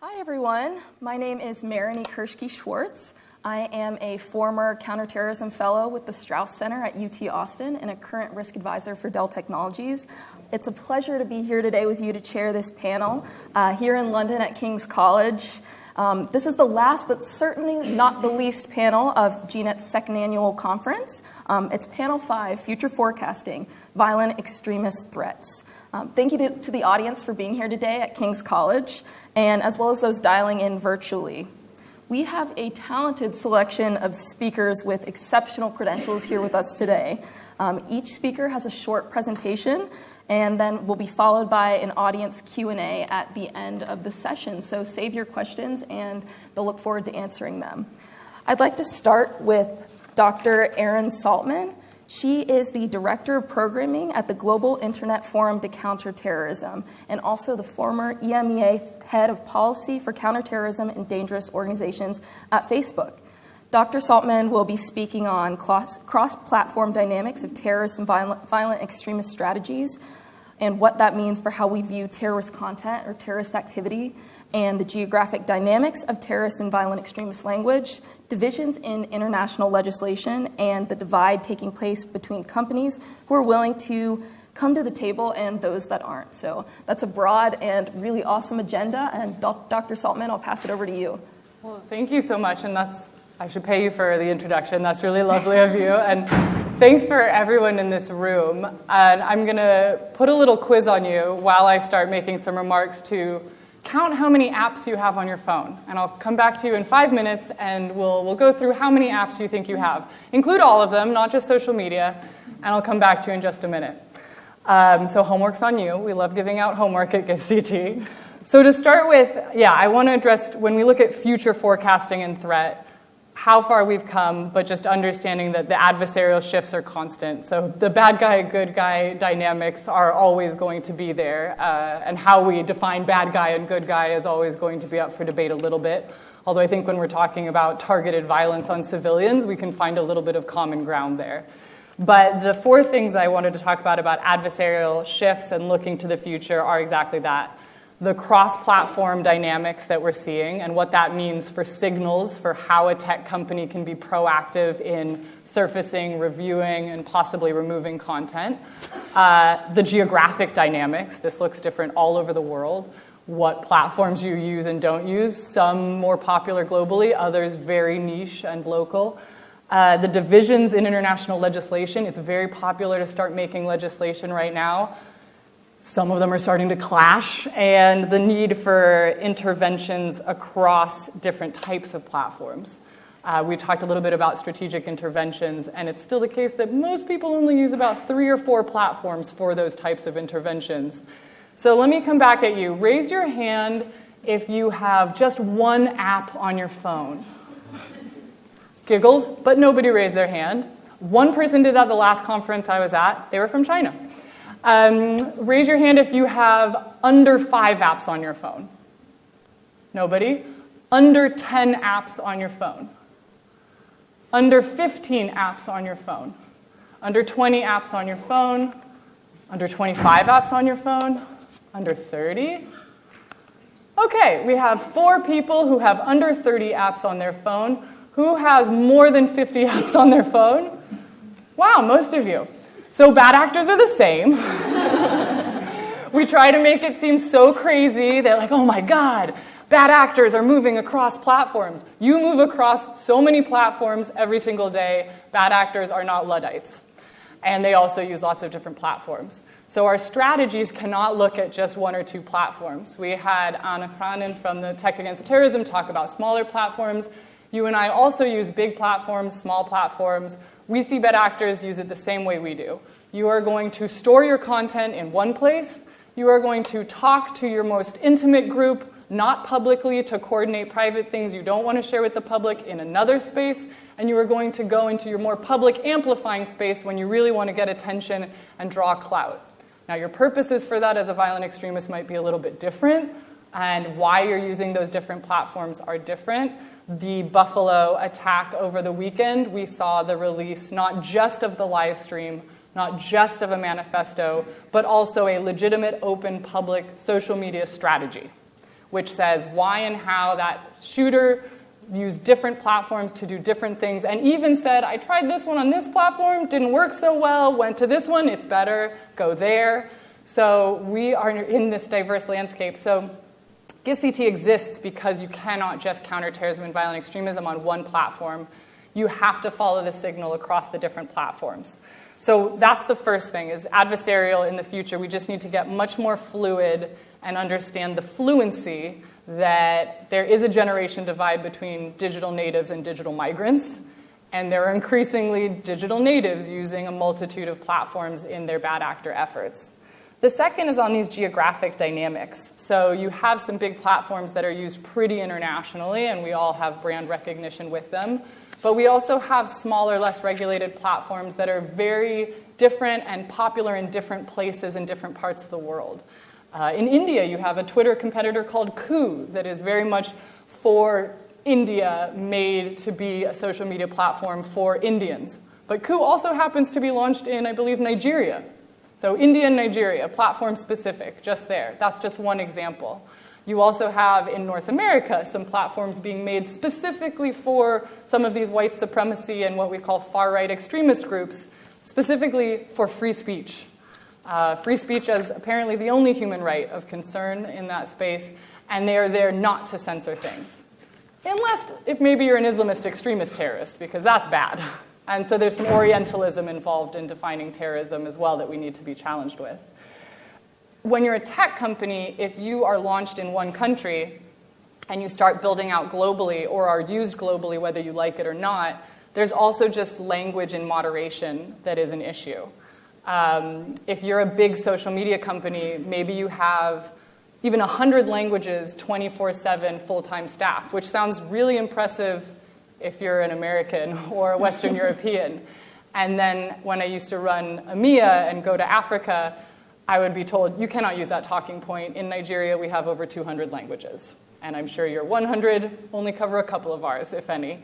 Hi, everyone. My name is Marigny Kirschke-Schwartz. I am a former counterterrorism fellow with the Strauss Center at UT Austin and a current risk advisor for Dell Technologies. It's a pleasure to be here today with you to chair this panel here in London at King's College. This is the last, but certainly not the least panel of GNET's second annual conference. It's Panel 5, Future Forecasting, Violent Extremist Threats. Thank you to the audience for being here today at King's College, and as well as those dialing in virtually. We have a talented selection of speakers with exceptional credentials here with us today. Each speaker has a short presentation, and then will be followed by an audience Q&A at the end of the session. So save your questions, and they'll look forward to answering them. I'd like to start with Dr. Erin Saltman. She is the Director of Programming at the Global Internet Forum to Counter Terrorism, and also the former EMEA Head of Policy for Counterterrorism and Dangerous Organizations at Facebook. Dr. Saltman will be speaking on cross-platform dynamics of terrorist and violent extremist strategies, and what that means for how we view terrorist content or terrorist activity, and the geographic dynamics of terrorist and violent extremist language, divisions in international legislation, and the divide taking place between companies who are willing to come to the table and those that aren't. So that's a broad and really awesome agenda, and Dr. Saltman, I'll pass it over to you. Well, thank you so much, and I should pay you for the introduction. That's really lovely of you. And thanks for everyone in this room. And I'm going to put a little quiz on you while I start making some remarks to count how many apps you have on your phone. And I'll come back to you in 5 minutes, and we'll go through how many apps you think you have. Include all of them, not just social media. And I'll come back to you in just a minute. So homework's on you. We love giving out homework at GIFCT. So to start with, I want to address, when we look at future forecasting and threat, how far we've come, but just understanding that the adversarial shifts are constant. So the bad guy, good guy dynamics are always going to be there, and how we define bad guy and good guy is always going to be up for debate a little bit. Although I think when we're talking about targeted violence on civilians, we can find a little bit of common ground there. But the 4 things I wanted to talk about adversarial shifts and looking to the future are exactly that. The cross-platform dynamics that we're seeing and what that means for signals for how a tech company can be proactive in surfacing, reviewing, and possibly removing content. The geographic dynamics. This looks different all over the world. What platforms you use and don't use. Some more popular globally, others very niche and local. The divisions in international legislation. It's very popular to start making legislation right now. Some of them are starting to clash, and the need for interventions across different types of platforms. We talked a little bit about strategic interventions, and it's still the case that most people only use about 3 or 4 platforms for those types of interventions. So let me come back at you. Raise your hand if you have just one app on your phone. Giggles, but nobody raised their hand. One person did that the last conference I was at. They were from China. Raise your hand if you have under 5 apps on your phone. Nobody? Under 10 apps on your phone. Under 15 apps on your phone. Under 20 apps on your phone. Under 25 apps on your phone. Under 30? Okay, we have 4 people who have under 30 apps on their phone. Who has more than 50 apps on their phone? Wow, most of you. So bad actors are the same. We try to make it seem so crazy that, like, oh my God, bad actors are moving across platforms. You move across so many platforms every single day. Bad actors are not Luddites. And they also use lots of different platforms. So our strategies cannot look at just 1 or 2 platforms. We had Anna Kranen from the Tech Against Terrorism talk about smaller platforms. You and I also use big platforms, small platforms. We see bad actors use it the same way we do. You are going to store your content in one place. You are going to talk to your most intimate group, not publicly, to coordinate private things you don't want to share with the public in another space. And you are going to go into your more public amplifying space when you really want to get attention and draw clout. Now, your purposes for that as a violent extremist might be a little bit different, and why you're using those different platforms are different. The Buffalo attack over the weekend, we saw the release not just of the live stream, not just of a manifesto, but also a legitimate, open, public social media strategy. which says why and how that shooter used different platforms to do different things, and even said, I tried this one on this platform, didn't work so well, went to this one, it's better, go there. So we are in this diverse landscape. So GIFCT exists because you cannot just counter terrorism and violent extremism on one platform. You have to follow the signal across the different platforms. So that's the first thing, is adversarial in the future. We just need to get much more fluid and understand the fluency that there is a generation divide between digital natives and digital migrants, and there are increasingly digital natives using a multitude of platforms in their bad actor efforts. The second is on these geographic dynamics. So you have some big platforms that are used pretty internationally, and we all have brand recognition with them. But we also have smaller, less regulated platforms that are very different and popular in different places in different parts of the world. In India, you have a Twitter competitor called Coup that is very much for India, made to be a social media platform for Indians. But Coup also happens to be launched in, I believe, Nigeria. So India and Nigeria, platform specific, just there. That's just one example. You also have in North America some platforms being made specifically for some of these white supremacy and what we call far-right extremist groups, specifically for free speech. Free speech as apparently the only human right of concern in that space, and they are there not to censor things. Unless if maybe you're an Islamist extremist terrorist, because that's bad. And so there's some Orientalism involved in defining terrorism as well that we need to be challenged with. When you're a tech company, if you are launched in one country and you start building out globally or are used globally, whether you like it or not, there's also just language and moderation that is an issue. If you're a big social media company, maybe you have even 100 languages, 24/7 full-time staff, which sounds really impressive if you're an American or a Western European. And then when I used to run EMEA and go to Africa, I would be told, you cannot use that talking point. In Nigeria, we have over 200 languages. And I'm sure your 100 only cover a couple of ours, if any.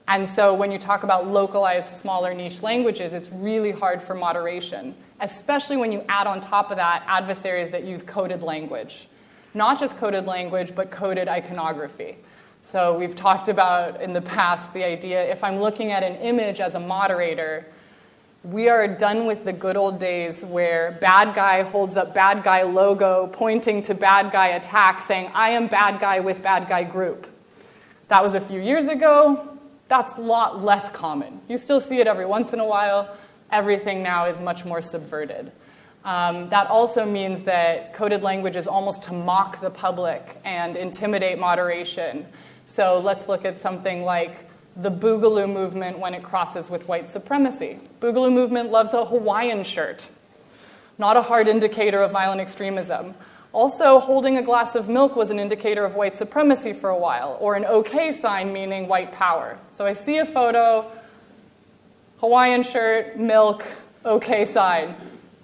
And so when you talk about localized, smaller niche languages, it's really hard for moderation, especially when you add on top of that adversaries that use coded language. Not just coded language, but coded iconography. So we've talked about in the past the idea, if I'm looking at an image as a moderator, we are done with the good old days where bad guy holds up bad guy logo pointing to bad guy attack saying, I am bad guy with bad guy group. That was a few years ago. That's a lot less common. You still see it every once in a while. Everything now is much more subverted. That also means that coded language is almost to mock the public and intimidate moderation. So let's look at something like the Boogaloo movement when it crosses with white supremacy. Boogaloo movement loves a Hawaiian shirt. Not a hard indicator of violent extremism. Also, holding a glass of milk was an indicator of white supremacy for a while, or an OK sign meaning white power. So I see a photo, Hawaiian shirt, milk, OK sign.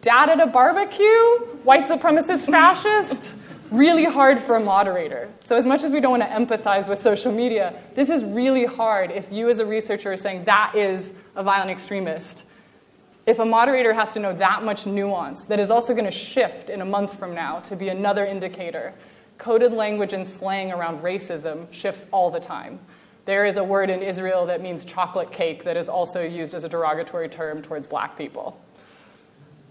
Dad at a barbecue, white supremacist fascist, really hard for a moderator. So as much as we don't want to empathize with social media, this is really hard if you as a researcher are saying that is a violent extremist. If a moderator has to know that much nuance that is also going to shift in a month from now to be another indicator, coded language and slang around racism shifts all the time. There is a word in Israel that means chocolate cake that is also used as a derogatory term towards black people.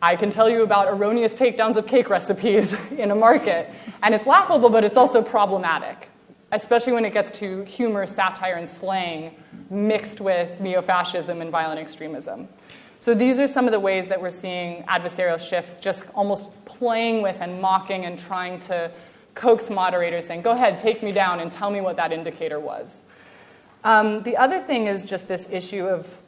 I can tell you about erroneous takedowns of cake recipes in a market, and it's laughable, but it's also problematic, especially when it gets to humor, satire, and slang mixed with neo-fascism and violent extremism. So these are some of the ways that we're seeing adversarial shifts, just almost playing with and mocking and trying to coax moderators, saying, go ahead, take me down and tell me what that indicator was. The other thing is just this issue of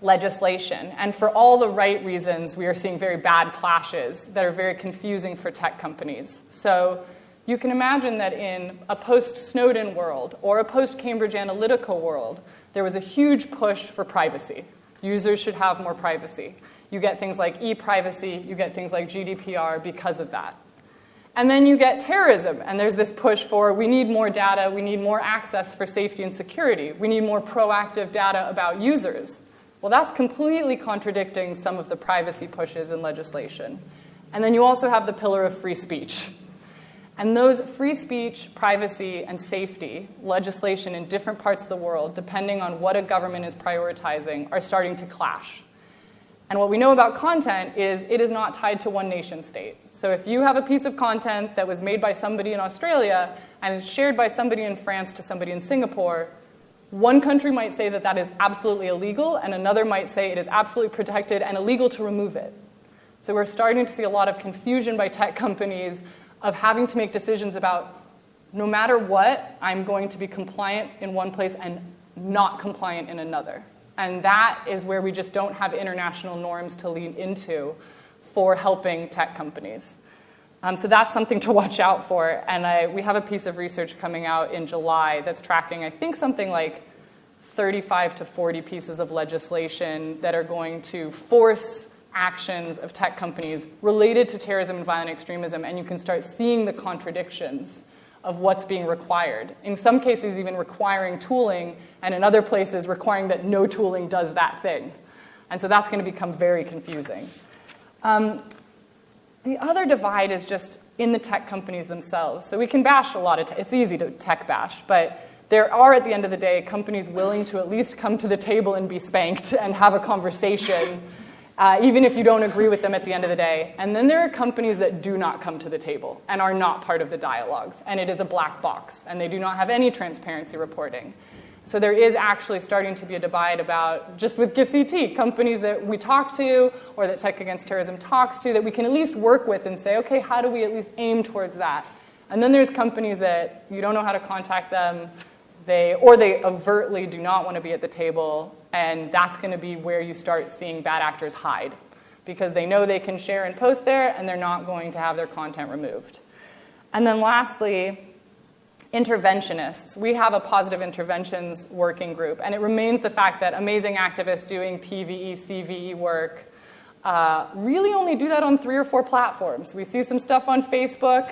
legislation. And for all the right reasons, we are seeing very bad clashes that are very confusing for tech companies. So you can imagine that in a post-Snowden world or a post-Cambridge Analytica world, there was a huge push for privacy. Users should have more privacy. You get things like e-privacy, you get things like GDPR because of that. And then you get terrorism, and there's this push for we need more data, we need more access for safety and security, we need more proactive data about users. Well, that's completely contradicting some of the privacy pushes in legislation. And then you also have the pillar of free speech. And those free speech, privacy, and safety legislation in different parts of the world, depending on what a government is prioritizing, are starting to clash. And what we know about content is it is not tied to one nation state. So if you have a piece of content that was made by somebody in Australia and is shared by somebody in France to somebody in Singapore, one country might say that that is absolutely illegal, and another might say it is absolutely protected and illegal to remove it. So we're starting to see a lot of confusion by tech companies of having to make decisions about, no matter what, I'm going to be compliant in one place and not compliant in another. And that is where we just don't have international norms to lean into for helping tech companies. So that's something to watch out for. And we have a piece of research coming out in July that's tracking, I think, something like 35 to 40 pieces of legislation that are going to force actions of tech companies related to terrorism and violent extremism, and you can start seeing the contradictions of what's being required. In some cases, even requiring tooling, and in other places, requiring that no tooling does that thing. And so that's going to become very confusing. The other divide is just in the tech companies themselves. So we can bash a lot of it's easy to tech bash, but there are, at the end of the day, companies willing to at least come to the table and be spanked and have a conversation, even if you don't agree with them at the end of the day. And then there are companies that do not come to the table and are not part of the dialogues. And it is a black box. And they do not have any transparency reporting. So there is actually starting to be a divide about, just with GIFCT, companies that we talk to or that Tech Against Terrorism talks to that we can at least work with and say, okay, how do we at least aim towards that? And then there's companies that you don't know how to contact them, they overtly do not want to be at the table, and that's going to be where you start seeing bad actors hide, because they know they can share and post there, and they're not going to have their content removed. And then lastly, interventionists. We have a positive interventions working group, and it remains the fact that amazing activists doing PVE, CVE work really only do that on 3 or 4 platforms. We see some stuff on Facebook.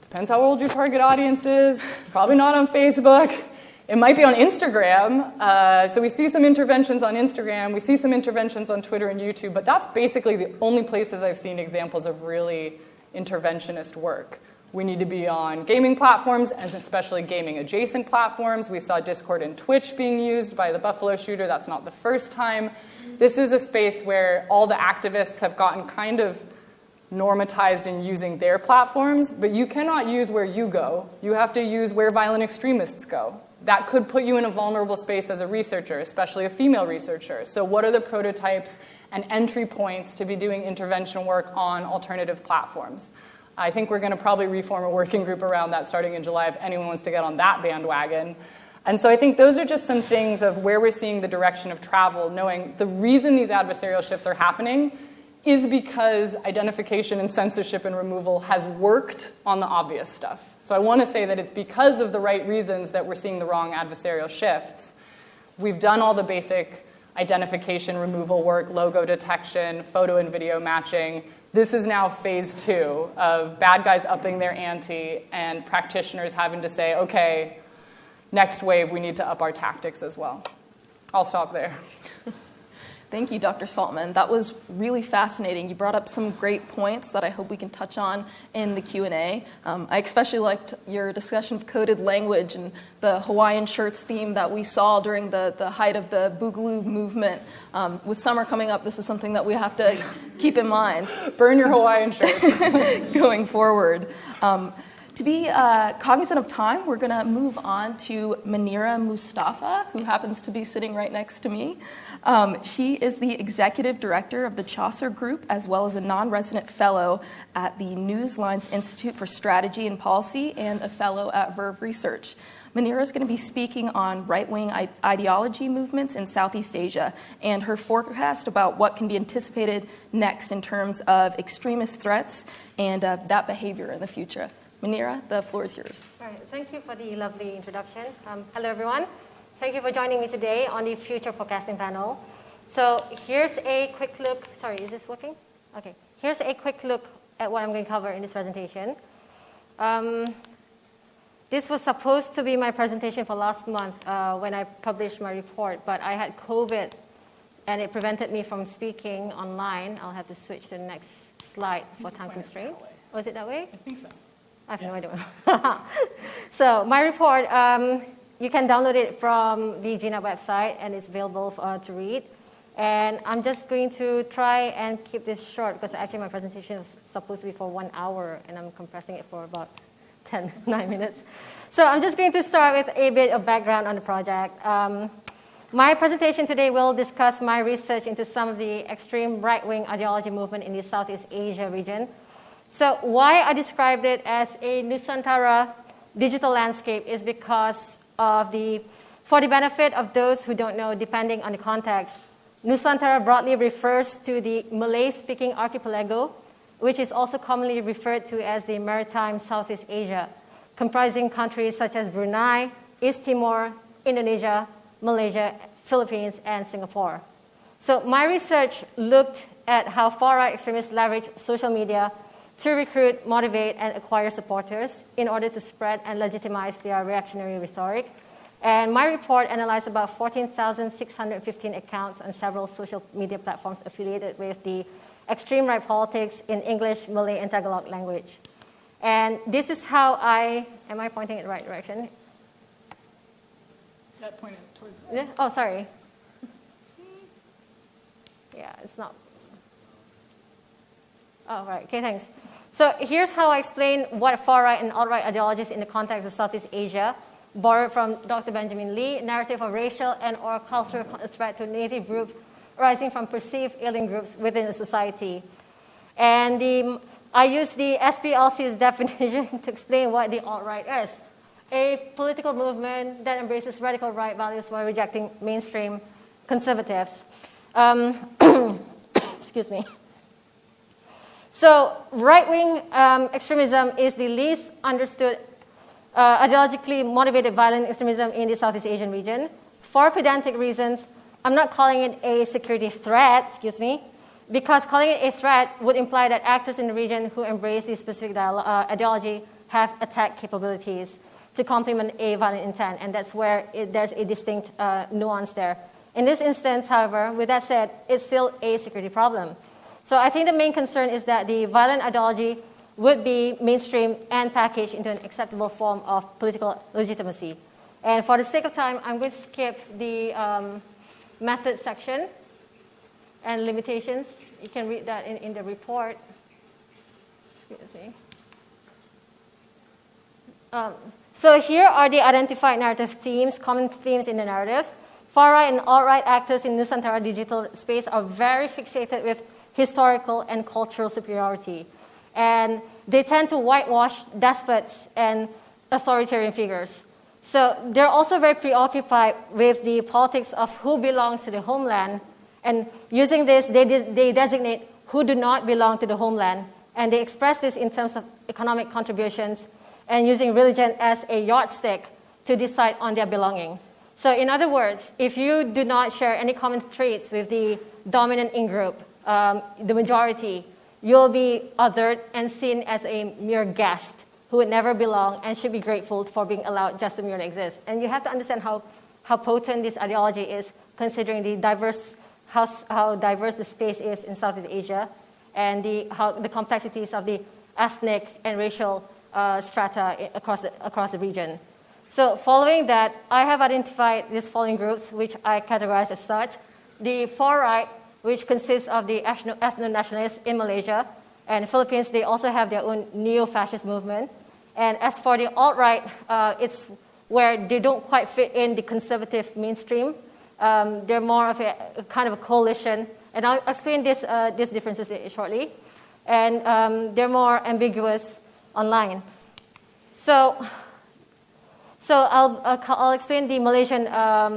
Depends how old your target audience is. Probably not on Facebook. It might be on Instagram. So we see some interventions on Instagram. We see some interventions on Twitter and YouTube. But that's basically the only places I've seen examples of really interventionist work. We need to be on gaming platforms, and especially gaming-adjacent platforms. We saw Discord and Twitch being used by the Buffalo shooter. That's not the first time. This is a space where all the activists have gotten kind of normatized in using their platforms, but you cannot use where you go. You have to use where violent extremists go. That could put you in a vulnerable space as a researcher, especially a female researcher. So what are the prototypes and entry points to be doing intervention work on alternative platforms? I think we're going to probably reform a working group around that starting in July if anyone wants to get on that bandwagon. And so I think those are just some things of where we're seeing the direction of travel, knowing the reason these adversarial shifts are happening is because identification and censorship and removal has worked on the obvious stuff. So I want to say that it's because of the right reasons that we're seeing the wrong adversarial shifts. We've done all the basic identification removal work, logo detection, photo and video matching. This is now phase 2 of bad guys upping their ante and practitioners having to say, okay, next wave, we need to up our tactics as well. I'll stop there. Thank you, Dr. Saltman. That was really fascinating. You brought up some great points that I hope we can touch on in the Q&A. I especially liked your discussion of coded language and the Hawaiian shirts theme that we saw during the height of the Boogaloo movement. With summer coming up, this is something that we have to keep in mind. Burn your Hawaiian shirts. Going forward. To be cognizant of time, we're going to move on to Munira Mustaffa, who happens to be sitting right next to me. She is the executive director of the Chasseur Group, as well as a non-resident fellow at the Newslines Institute for Strategy and Policy and a fellow at Verve Research. Munira is going to be speaking on right-wing ideology movements in Southeast Asia and her forecast about what can be anticipated next in terms of extremist threats and that behavior in the future. Munira, the floor is yours. All right. Thank you for the lovely introduction. Hello, everyone. Thank you for joining me today on the Future Forecasting panel. So here's a quick look. Sorry, is this working? Okay. Here's a quick look at what I'm going to cover in this presentation. This was supposed to be my presentation for last month when I published my report, but I had COVID, and it prevented me from speaking online. I'll have to switch to the next slide for time constraint. Oh, is it that way? I think so. I have no idea. So my report, you can download it from the GNET website, and it's available to read. And I'm just going to try and keep this short, because actually my presentation is supposed to be for 1 hour, and I'm compressing it for about 9 minutes. So I'm just going to start with a bit of background on the project. My presentation today will discuss my research into some of the extreme right-wing ideology movement in the Southeast Asia region. So why I described it as a Nusantara digital landscape is because of for the benefit of those who don't know, depending on the context, Nusantara broadly refers to the Malay-speaking archipelago, which is also commonly referred to as the Maritime Southeast Asia, comprising countries such as Brunei, East Timor, Indonesia, Malaysia, Philippines, and Singapore. So my research looked at how far-right extremists leverage social media to recruit, motivate, and acquire supporters in order to spread and legitimize their reactionary rhetoric. And my report analyzed about 14,615 accounts on several social media platforms affiliated with the extreme right politics in English, Malay, and Tagalog language. And this is how am I pointing in the right direction? Is that pointed towards? Yeah? Oh, sorry. Yeah, it's not. Oh, right. Okay, thanks. So here's how I explain what far-right and alt-right ideologies in the context of Southeast Asia, borrowed from Dr. Benjamin Lee, narrative of racial and or cultural threat to native groups arising from perceived alien groups within a society. And I use the SPLC's definition to explain what the alt-right is. A political movement that embraces radical right values while rejecting mainstream conservatives. Excuse me. So right-wing extremism is the least understood ideologically motivated violent extremism in the Southeast Asian region. For pedantic reasons, I'm not calling it a security threat, because calling it a threat would imply that actors in the region who embrace this specific ideology have attack capabilities to complement a violent intent, and that's where there's a distinct nuance there. In this instance, however, with that said, it's still a security problem. So I think the main concern is that the violent ideology would be mainstreamed and packaged into an acceptable form of political legitimacy. And for the sake of time, I'm going to skip the method section and limitations. You can read that in the report. Excuse me. So here are the identified narrative themes, common themes in the narratives. Far-right and alt-right actors in Nusantara digital space are very fixated with historical and cultural superiority. And they tend to whitewash despots and authoritarian figures. So they're also very preoccupied with the politics of who belongs to the homeland. And using this, they designate who do not belong to the homeland. And they express this in terms of economic contributions and using religion as a yardstick to decide on their belonging. So in other words, if you do not share any common traits with the dominant in-group, the majority, you'll be othered and seen as a mere guest who would never belong and should be grateful for being allowed just to merely exist. And you have to understand how potent this ideology is, considering the how diverse the space is in Southeast Asia and the complexities of the ethnic and racial strata across the region. So following that, I have identified these following groups, which I categorize as such. The far-right, which consists of the ethno-nationalists in Malaysia and the Philippines. They also have their own neo-fascist movement. And as for the alt-right, it's where they don't quite fit in the conservative mainstream. They're more of a kind of a coalition. And I'll explain these differences shortly. And they're more ambiguous online. So I'll explain the Malaysian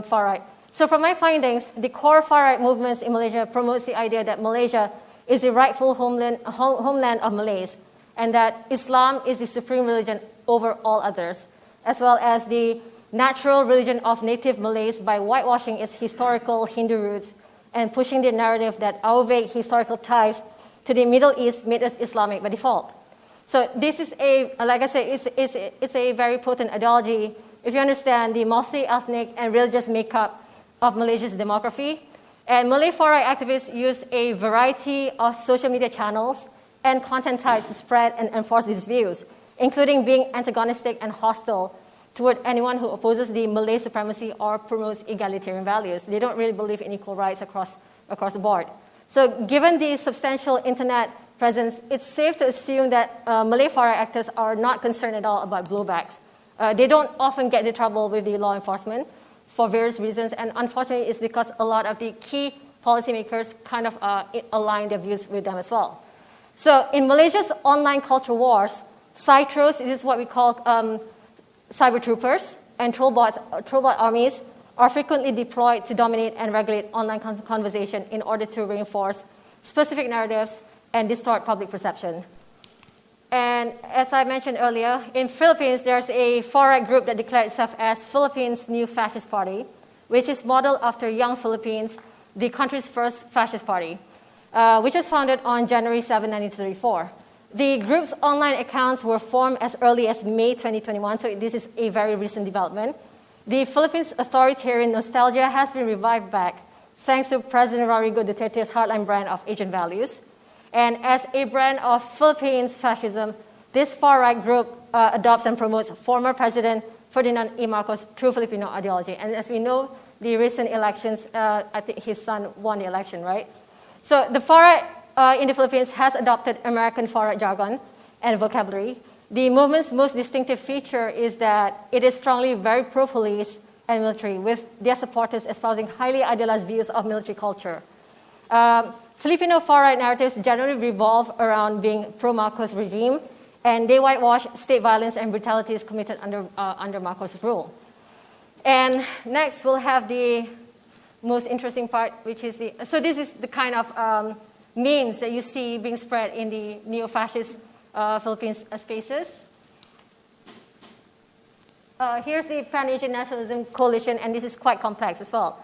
far-right. So from my findings, the core far-right movements in Malaysia promotes the idea that Malaysia is the rightful homeland of Malays, and that Islam is the supreme religion over all others, as well as the natural religion of native Malays by whitewashing its historical Hindu roots and pushing the narrative that our vague historical ties to the Middle East made us Islamic by default. So this is like I said, it's a very potent ideology if you understand the multi-ethnic and religious makeup of Malaysia's demography. And Malay far-right activists use a variety of social media channels and content types to spread and enforce these views, including being antagonistic and hostile toward anyone who opposes the Malay supremacy or promotes egalitarian values. They don't really believe in equal rights across the board. So given the substantial internet presence, it's safe to assume that Malay far-right actors are not concerned at all about blowbacks. They don't often get into trouble with the law enforcement for various reasons, and unfortunately it's because a lot of the key policymakers kind of align their views with them as well. So in Malaysia's online culture wars, Cytros, this is what we call cyber troopers, and trollbot armies are frequently deployed to dominate and regulate online conversation in order to reinforce specific narratives and distort public perception. And as I mentioned earlier, in Philippines, there's a far-right group that declared itself as Philippines' New Fascist Party, which is modeled after Young Philippines, the country's first fascist party, which was founded on January 7, 1934. The group's online accounts were formed as early as May 2021, so this is a very recent development. The Philippines' authoritarian nostalgia has been revived back thanks to President Rodrigo Duterte's hardline brand of Asian values. And as a brand of Philippines fascism, this far-right group adopts and promotes former President Ferdinand E. Marcos' true Filipino ideology. And as we know, the recent elections, I think his son won the election, right? So the far-right in the Philippines has adopted American far-right jargon and vocabulary. The movement's most distinctive feature is that it is strongly very pro-police and military, with their supporters espousing highly idealized views of military culture. Filipino far-right narratives generally revolve around being pro-Marcos regime, and they whitewash state violence and brutalities committed under Marcos' rule. And next, we'll have the most interesting part, which is so this is the kind of memes that you see being spread in the neo-fascist Philippines spaces. Here's the Pan-Asian Nationalism Coalition, and this is quite complex as well.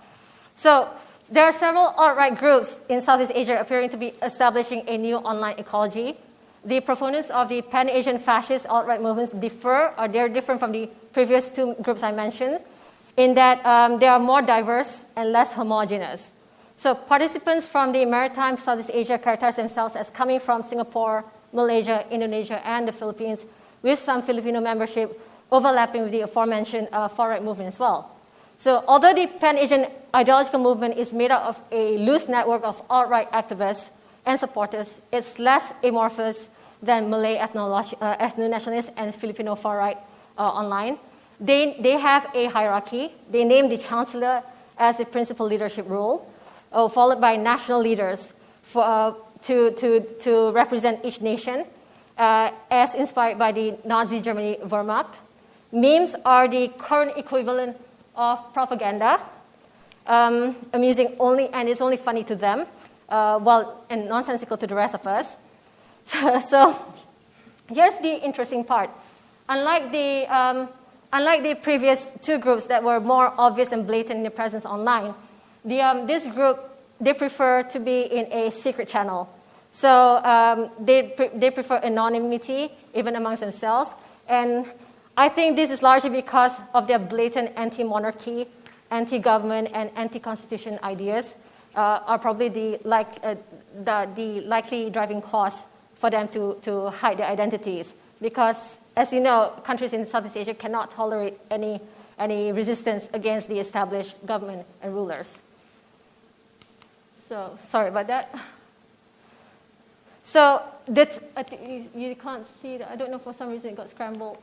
So there are several alt-right groups in Southeast Asia appearing to be establishing a new online ecology. The proponents of the Pan-Asian fascist alt-right movements they're different from the previous two groups I mentioned, in that they are more diverse and less homogeneous. So participants from the maritime Southeast Asia characterize themselves as coming from Singapore, Malaysia, Indonesia, and the Philippines, with some Filipino membership overlapping with the aforementioned far-right movement as well. So although the Pan-Asian ideological movement is made up of a loose network of alt-right activists and supporters, it's less amorphous than Malay ethno-nationalists and Filipino far-right online. They have a hierarchy. They name the chancellor as the principal leadership role, followed by national leaders to represent each nation, as inspired by the Nazi Germany Wehrmacht. Memes are the current equivalent of propaganda, amusing only, and it's only funny to them, and nonsensical to the rest of us. So here's the interesting part. Unlike the previous two groups that were more obvious and blatant in their presence online, this group, they prefer to be in a secret channel. So they prefer anonymity, even amongst themselves. And I think this is largely because of their blatant anti-monarchy, anti-government, and anti-constitution ideas are probably the likely driving cause for them to hide their identities. Because, as you know, countries in Southeast Asia cannot tolerate any resistance against the established government and rulers. So, sorry about that. So, I think you can't see that. I don't know, for some reason it got scrambled.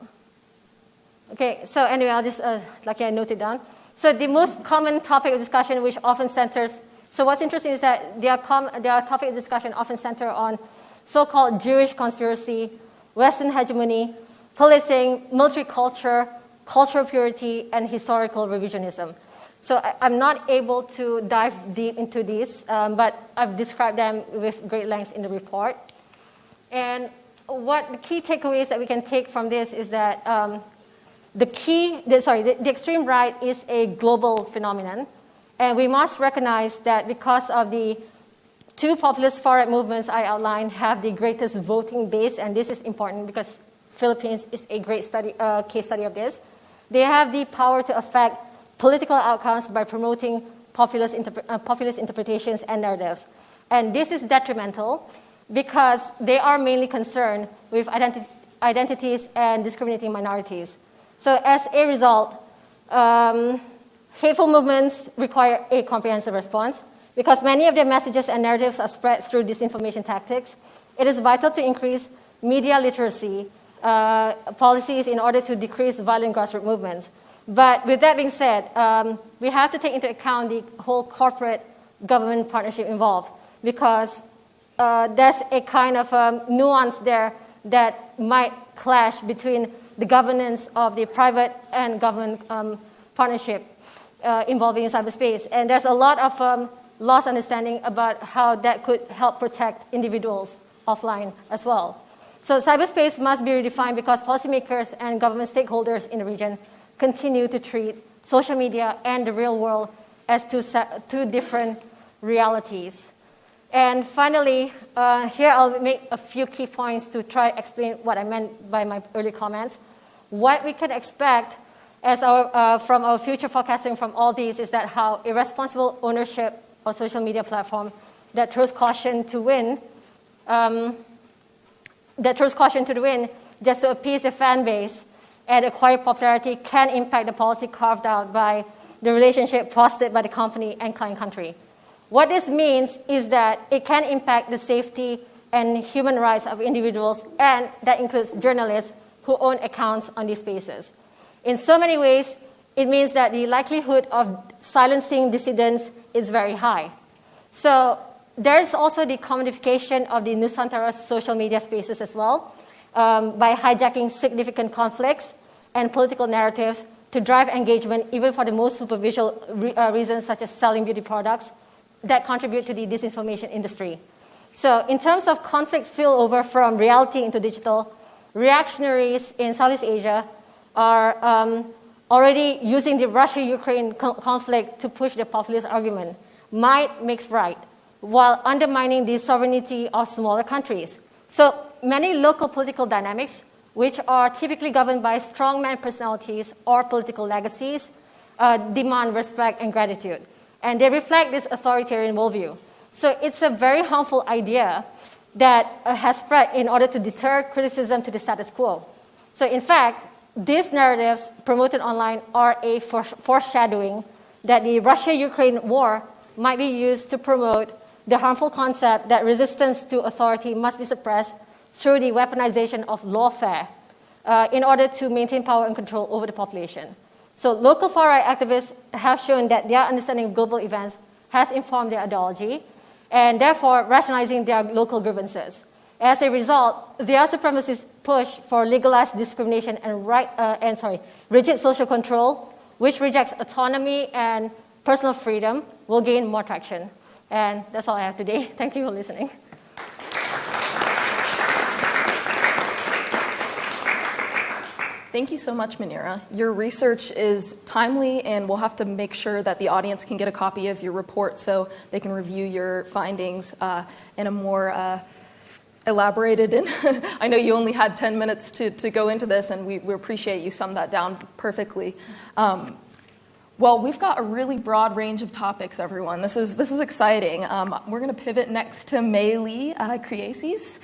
Okay, so anyway, I'll just, I noted down. So the most common topic of discussion, which often centers, so what's interesting is that their topic of discussion often center on so-called Jewish conspiracy, Western hegemony, policing, military culture, cultural purity, and historical revisionism. So I'm not able to dive deep into these, but I've described them with great length in the report. And what the key takeaways that we can take from this is that the extreme right is a global phenomenon, and we must recognize that because of the two populist far-right movements I outlined have the greatest voting base, and this is important because Philippines is a great case study of this. They have the power to affect political outcomes by promoting populist interpretations and narratives. And this is detrimental because they are mainly concerned with identities, and discriminating minorities. So as a result, hateful movements require a comprehensive response. Because many of their messages and narratives are spread through disinformation tactics, it is vital to increase media literacy policies in order to decrease violent grassroots movements. But with that being said, we have to take into account the whole corporate government partnership involved, because there's a kind of nuance there that might clash between the governance of the private and government partnership involving in cyberspace. And there's a lot of lost understanding about how that could help protect individuals offline as well. So cyberspace must be redefined because policymakers and government stakeholders in the region continue to treat social media and the real world as two different realities. And finally, here I'll make a few key points to try to explain what I meant by my early comments. What we can expect as from our future forecasting from all these is that how irresponsible ownership of social media platform that throws caution to win, just to appease the fan base and acquire popularity can impact the policy carved out by the relationship fostered by the company and client country. What this means is that it can impact the safety and human rights of individuals, and that includes journalists who own accounts on these spaces. In so many ways, it means that the likelihood of silencing dissidents is very high. So there is also the commodification of the Nusantara social media spaces as well, by hijacking significant conflicts and political narratives to drive engagement, even for the most superficial reasons, such as selling beauty products, that contribute to the disinformation industry. So in terms of conflicts spill over from reality into digital, reactionaries in Southeast Asia are already using the Russia-Ukraine conflict to push the populist argument. Might makes right, while undermining the sovereignty of smaller countries. So many local political dynamics, which are typically governed by strongman personalities or political legacies, demand respect and gratitude. And they reflect this authoritarian worldview. So it's a very harmful idea that has spread in order to deter criticism to the status quo. So in fact, these narratives promoted online are a foreshadowing that the Russia-Ukraine war might be used to promote the harmful concept that resistance to authority must be suppressed through the weaponization of lawfare in order to maintain power and control over the population. So local far-right activists have shown that their understanding of global events has informed their ideology, and therefore rationalizing their local grievances. As a result, their supremacist push for legalized discrimination and rigid social control, which rejects autonomy and personal freedom, will gain more traction. And that's all I have today. Thank you for listening. Thank you so much, Munira. Your research is timely, and we'll have to make sure that the audience can get a copy of your report so they can review your findings in a more elaborated, and I know you only had 10 minutes to go into this, and we appreciate you summed that down perfectly. Well, we've got a really broad range of topics, everyone. This is exciting. We're going to pivot next to Meili Criezis.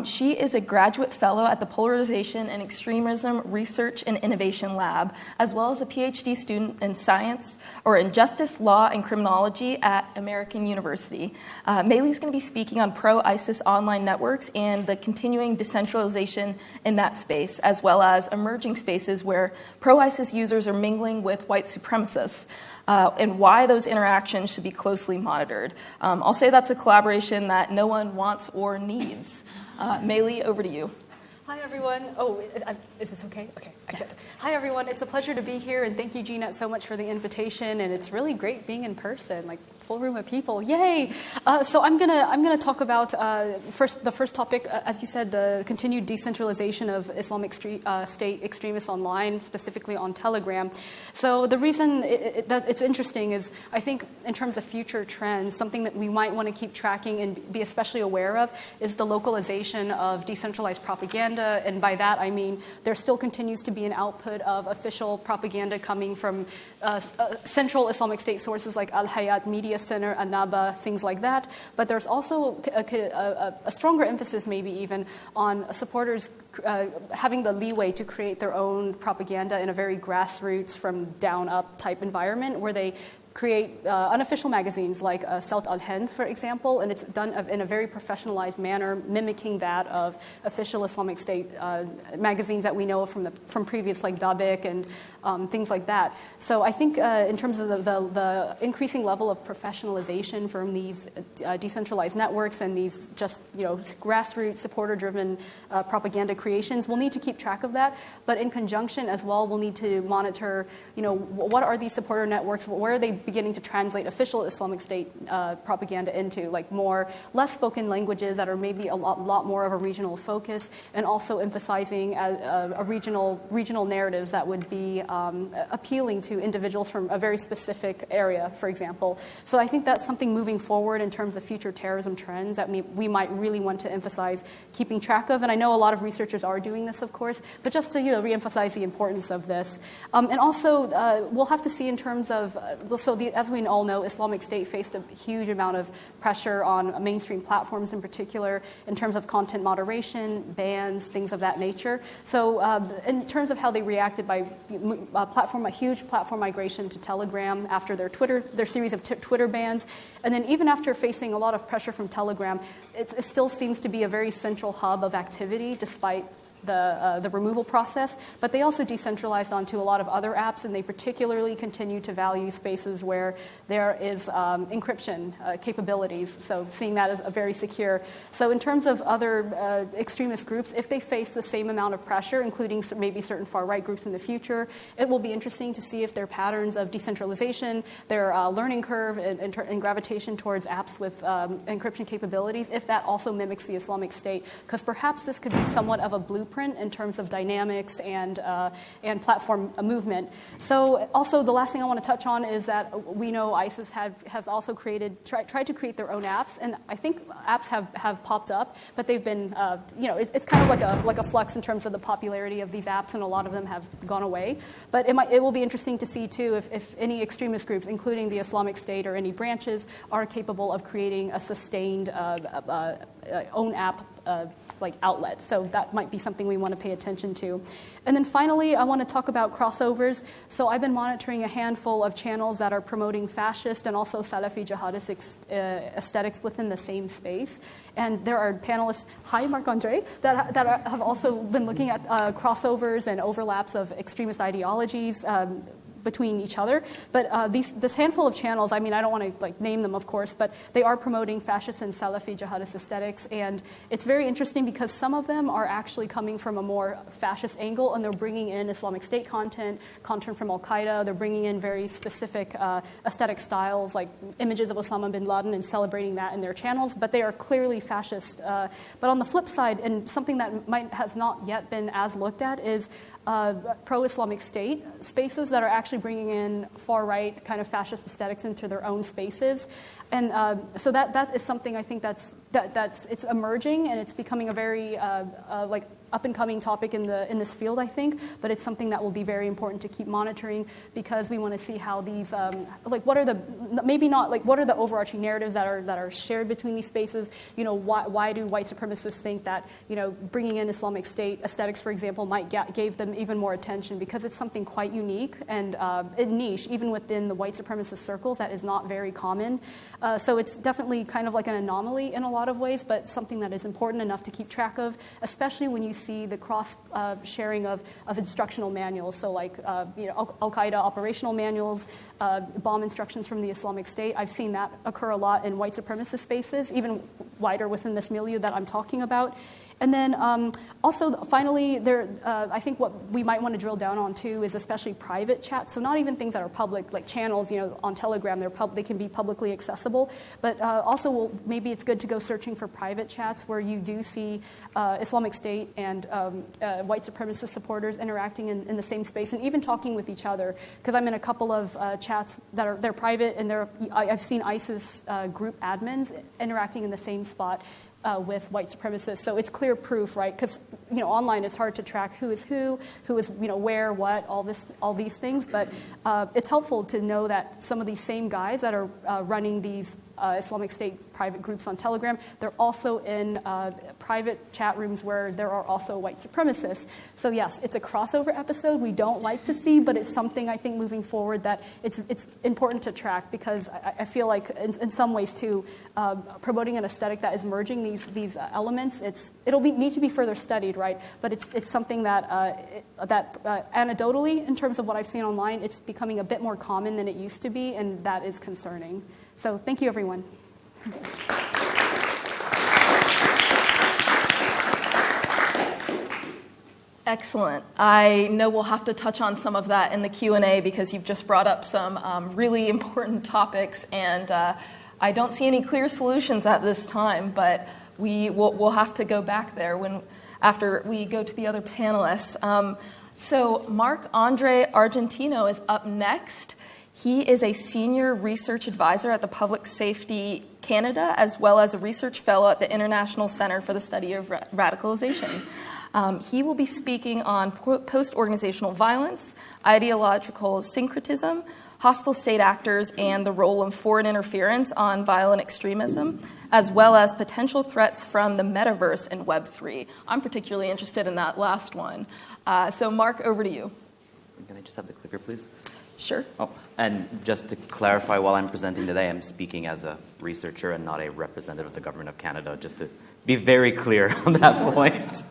She is a graduate fellow at the Polarization and Extremism Research and Innovation Lab, as well as a PhD student in science or in justice, law, and criminology at American University. Meili is going to be speaking on pro-ISIS online networks and the continuing decentralization in that space, as well as emerging spaces where pro-ISIS users are mingling with white supremacists. And why those interactions should be closely monitored. I'll say that's a collaboration that no one wants or needs. Meili, over to you. Hi, everyone. Oh, is this okay? Okay, I get it. Hi, everyone. It's a pleasure to be here, and thank you, GNET, so much for the invitation. And it's really great being in person, like full room of people. Yay! So I'm gonna talk about the first topic, as you said, the continued decentralization of Islamic State extremists online, specifically on Telegram. So the reason that it's interesting is, I think, in terms of future trends, something that we might want to keep tracking and be especially aware of is the localization of decentralized propaganda. And by that, I mean there still continues to be an output of official propaganda coming from central Islamic State sources like Al Hayat Media Media Center, Annaba, things like that. But there's also a stronger emphasis, maybe even, on supporters having the leeway to create their own propaganda in a very grassroots, from down up type environment, where they create unofficial magazines like Salt al-Hind, for example, and it's done in a very professionalized manner, mimicking that of official Islamic State magazines that we know from previous, like Dabik and things like that. So I think in terms of the increasing level of professionalization from these decentralized networks and these just grassroots supporter-driven propaganda creations, we'll need to keep track of that. But in conjunction as well, we'll need to monitor, what are these supporter networks? Where are they beginning to translate official Islamic State propaganda into, like less spoken languages that are maybe a lot more of a regional focus, and also emphasizing a regional narratives that would be appealing to individuals from a very specific area, for example. So I think that's something moving forward in terms of future terrorism trends that we might really want to emphasize keeping track of. And I know a lot of researchers are doing this, of course, but just to reemphasize the importance of this. And also, we'll have to see in terms of, as we all know, Islamic State faced a huge amount of pressure on mainstream platforms in particular in terms of content moderation, bans, things of that nature. So in terms of how they reacted by a huge platform migration to Telegram after their series of Twitter bans, and then even after facing a lot of pressure from Telegram, it still seems to be a very central hub of activity despite the removal process, but they also decentralized onto a lot of other apps, and they particularly continue to value spaces where there is encryption capabilities, so seeing that as a very secure. So in terms of other extremist groups, if they face the same amount of pressure, including maybe certain far-right groups in the future, it will be interesting to see if their patterns of decentralization, their learning curve and gravitation towards apps with encryption capabilities, if that also mimics the Islamic State, because perhaps this could be somewhat of a blueprint in terms of dynamics and platform movement. So also the last thing I want to touch on is that we know ISIS has also tried to create their own apps, and I think apps have popped up, but they've been, it's kind of like a flux in terms of the popularity of these apps, and a lot of them have gone away. But it will be interesting to see too if any extremist groups, including the Islamic State or any branches, are capable of creating a sustained own app outlet. So that might be something we want to pay attention to. And then finally, I want to talk about crossovers. So I've been monitoring a handful of channels that are promoting fascist and also Salafi jihadist aesthetics within the same space. And there are panelists, hi Marc-André, that have also been looking at crossovers and overlaps of extremist ideologies between each other. But this handful of channels, I don't want to name them, of course, but they are promoting fascist and Salafi jihadist aesthetics. And it's very interesting because some of them are actually coming from a more fascist angle, and they're bringing in Islamic State content from Al-Qaeda. They're bringing in very specific aesthetic styles, like images of Osama bin Laden, and celebrating that in their channels. But they are clearly fascist. But on the flip side, and something that has not yet been as looked at, is pro-Islamic State spaces that are actually bringing in far-right kind of fascist aesthetics into their own spaces. And so that is something I think it's emerging, and it's becoming a very up-and-coming topic in this field, I think. But it's something that will be very important to keep monitoring, because we want to see how these what are the overarching narratives that are shared between these spaces. Why do white supremacists think that bringing in Islamic State aesthetics, for example, might give them even more attention, because it's something quite unique and niche, even within the white supremacist circles, that is not very common. So it's definitely kind of like an anomaly in a lot of ways, but something that is important enough to keep track of, especially when you see the cross sharing of instructional manuals. So Al-Qaeda operational manuals, bomb instructions from the Islamic State. I've seen that occur a lot in white supremacist spaces, even wider within this milieu that I'm talking about. And then also, finally, I think what we might want to drill down on too is especially private chats. So not even things that are public, like channels, on Telegram, they can be publicly accessible. But also, maybe it's good to go searching for private chats where you do see Islamic State and white supremacist supporters interacting in the same space and even talking with each other. Because I'm in a couple of chats they're private, and I've seen ISIS group admins interacting in the same spot with white supremacists. So it's clear proof, right? Because online it's hard to track who is where, what, all these things. But it's helpful to know that some of these same guys that are running these Islamic State private groups on Telegram, they're also in private chat rooms where there are also white supremacists. So yes, it's a crossover episode we don't like to see, but it's something I think moving forward that it's important to track, because I feel like in some ways too, promoting an aesthetic that is merging these elements, it'll need to be further studied, right? But it's something that anecdotally, in terms of what I've seen online, it's becoming a bit more common than it used to be, and that is concerning. So thank you, everyone. Excellent. I know we'll have to touch on some of that in the Q&A, because you've just brought up some really important topics, and I don't see any clear solutions at this time, but we'll have to go back there after we go to the other panelists. So Marc-André Argentino is up next. He is a senior research advisor at the Public Safety Canada, as well as a research fellow at the International Center for the Study of Radicalization. He will be speaking on post-organizational violence, ideological syncretism, hostile state actors, and the role of foreign interference on violent extremism, as well as potential threats from the Metaverse and Web3. I'm particularly interested in that last one. So Marc, over to you. Can I just have the clicker, please? Sure. Oh, and just to clarify, while I'm presenting today, I'm speaking as a researcher and not a representative of the Government of Canada, just to be very clear on that point.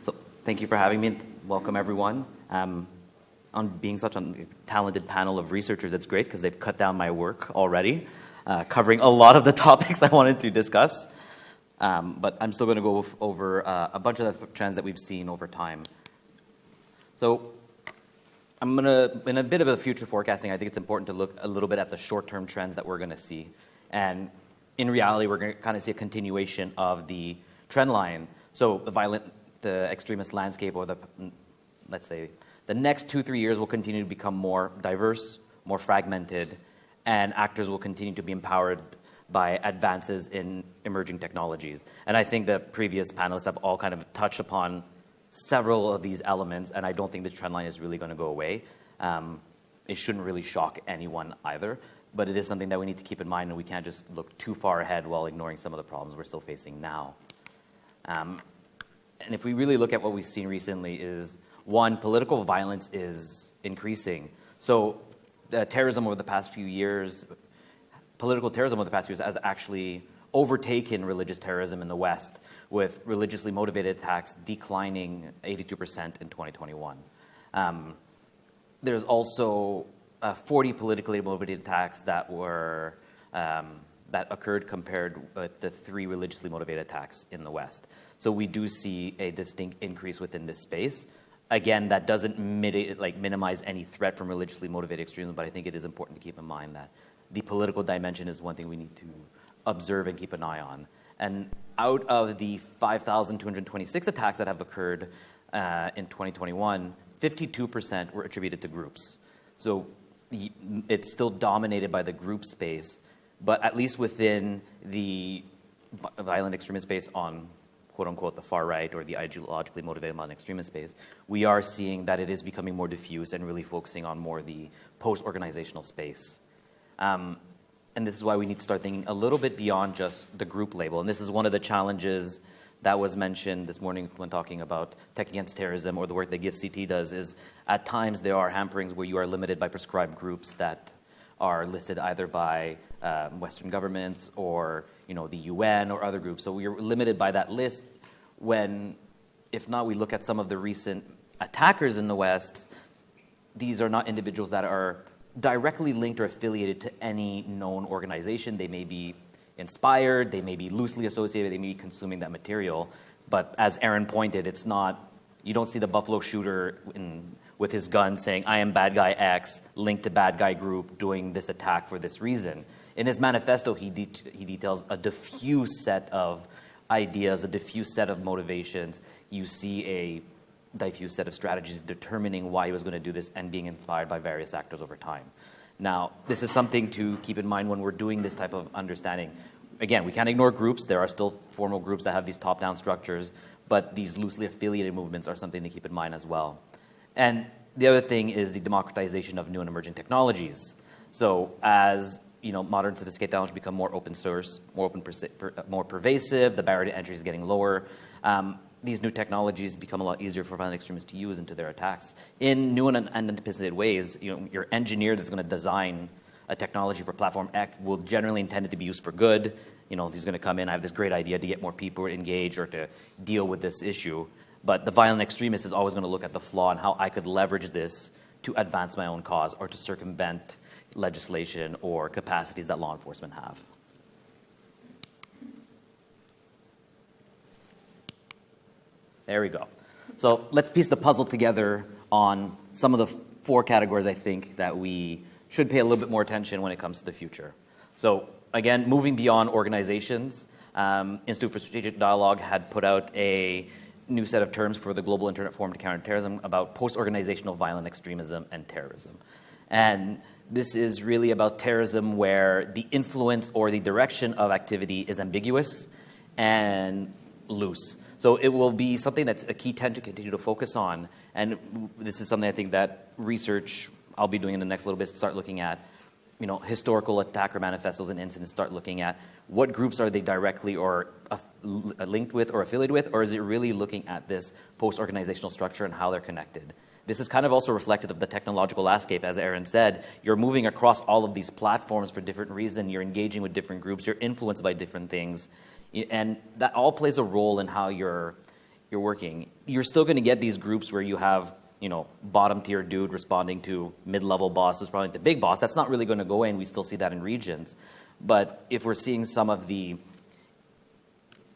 So thank you for having me. Welcome, everyone. On being such a talented panel of researchers, it's great because they've cut down my work already, covering a lot of the topics I wanted to discuss. But I'm still going to go over a bunch of the trends that we've seen over time. So I'm going to, in a bit of a future forecasting, I think it's important to look a little bit at the short-term trends that we're going to see. And in reality, we're going to kind of see a continuation of the trend line. So the extremist landscape, or let's say, the next 2-3 years will continue to become more diverse, more fragmented, and actors will continue to be empowered by advances in emerging technologies. And I think the previous panelists have all kind of touched upon several of these elements, and I don't think the trend line is really going to go away. It shouldn't really shock anyone either, but it is something that we need to keep in mind, and we can't just look too far ahead while ignoring some of the problems we're still facing now. And if we really look at what we've seen recently is, one, political violence is increasing. So political terrorism over the past few years has actually overtaken religious terrorism in the West, with religiously motivated attacks declining 82% in 2021. There's also 40 politically motivated attacks that occurred compared with the 3 religiously motivated attacks in the West. So we do see a distinct increase within this space. Again, that doesn't minimize any threat from religiously motivated extremism, but I think it is important to keep in mind that the political dimension is one thing we need to observe and keep an eye on. And out of the 5,226 attacks that have occurred in 2021, 52% were attributed to groups. So it's still dominated by the group space, but at least within the violent extremist space on quote-unquote the far right, or the ideologically motivated violent extremist space, we are seeing that it is becoming more diffuse and really focusing on more the post-organizational space. And this is why we need to start thinking a little bit beyond just the group label. And this is one of the challenges that was mentioned this morning when talking about Tech Against Terrorism, or the work that GIFCT does, is at times there are hamperings where you are limited by prescribed groups that are listed either by Western governments or the UN or other groups. So we are limited by that list when, if not, we look at some of the recent attackers in the West, these are not individuals that are directly linked or affiliated to any known organization. They may be inspired, they may be loosely associated, they may be consuming that material. But as Erin pointed, it's not, you don't see the Buffalo shooter with his gun saying, I am bad guy X, linked to bad guy group, doing this attack for this reason. In his manifesto, he details a diffuse set of ideas, a diffuse set of motivations. You see a diffuse set of strategies determining why he was going to do this and being inspired by various actors over time. Now, this is something to keep in mind when we're doing this type of understanding. Again, we can't ignore groups. There are still formal groups that have these top-down structures, but these loosely affiliated movements are something to keep in mind as well. And the other thing is the democratization of new and emerging technologies. So as modern sophisticated technology become more open source, more pervasive, the barrier to entry is getting lower. These new technologies become a lot easier for violent extremists to use into their attacks in new and unanticipated ways. Your engineer that's going to design a technology for platform X will generally intend it to be used for good. He's going to come in, I have this great idea to get more people engaged or to deal with this issue. But the violent extremist is always going to look at the flaw and how I could leverage this to advance my own cause or to circumvent legislation or capacities that law enforcement have. There we go. So let's piece the puzzle together on some of the 4 categories I think that we should pay a little bit more attention when it comes to the future. So again, moving beyond organizations, Institute for Strategic Dialogue had put out a new set of terms for the Global Internet Forum to Counter Terrorism about post-organizational violent extremism and terrorism. And this is really about terrorism where the influence or the direction of activity is ambiguous and loose. So it will be something that's a key trend to continue to focus on. And this is something I think that research I'll be doing in the next little bit to start looking at, historical attacker manifestos and incidents, start looking at what groups are they directly or linked with or affiliated with, or is it really looking at this post-organizational structure and how they're connected? This is kind of also reflective of the technological landscape. As Erin said, you're moving across all of these platforms for different reasons. You're engaging with different groups. You're influenced by different things. And that all plays a role in how you're working. You're still going to get these groups where you have, bottom tier dude responding to mid-level boss responding to big boss. That's not really going to go away, and we still see that in regions. But if we're seeing some of the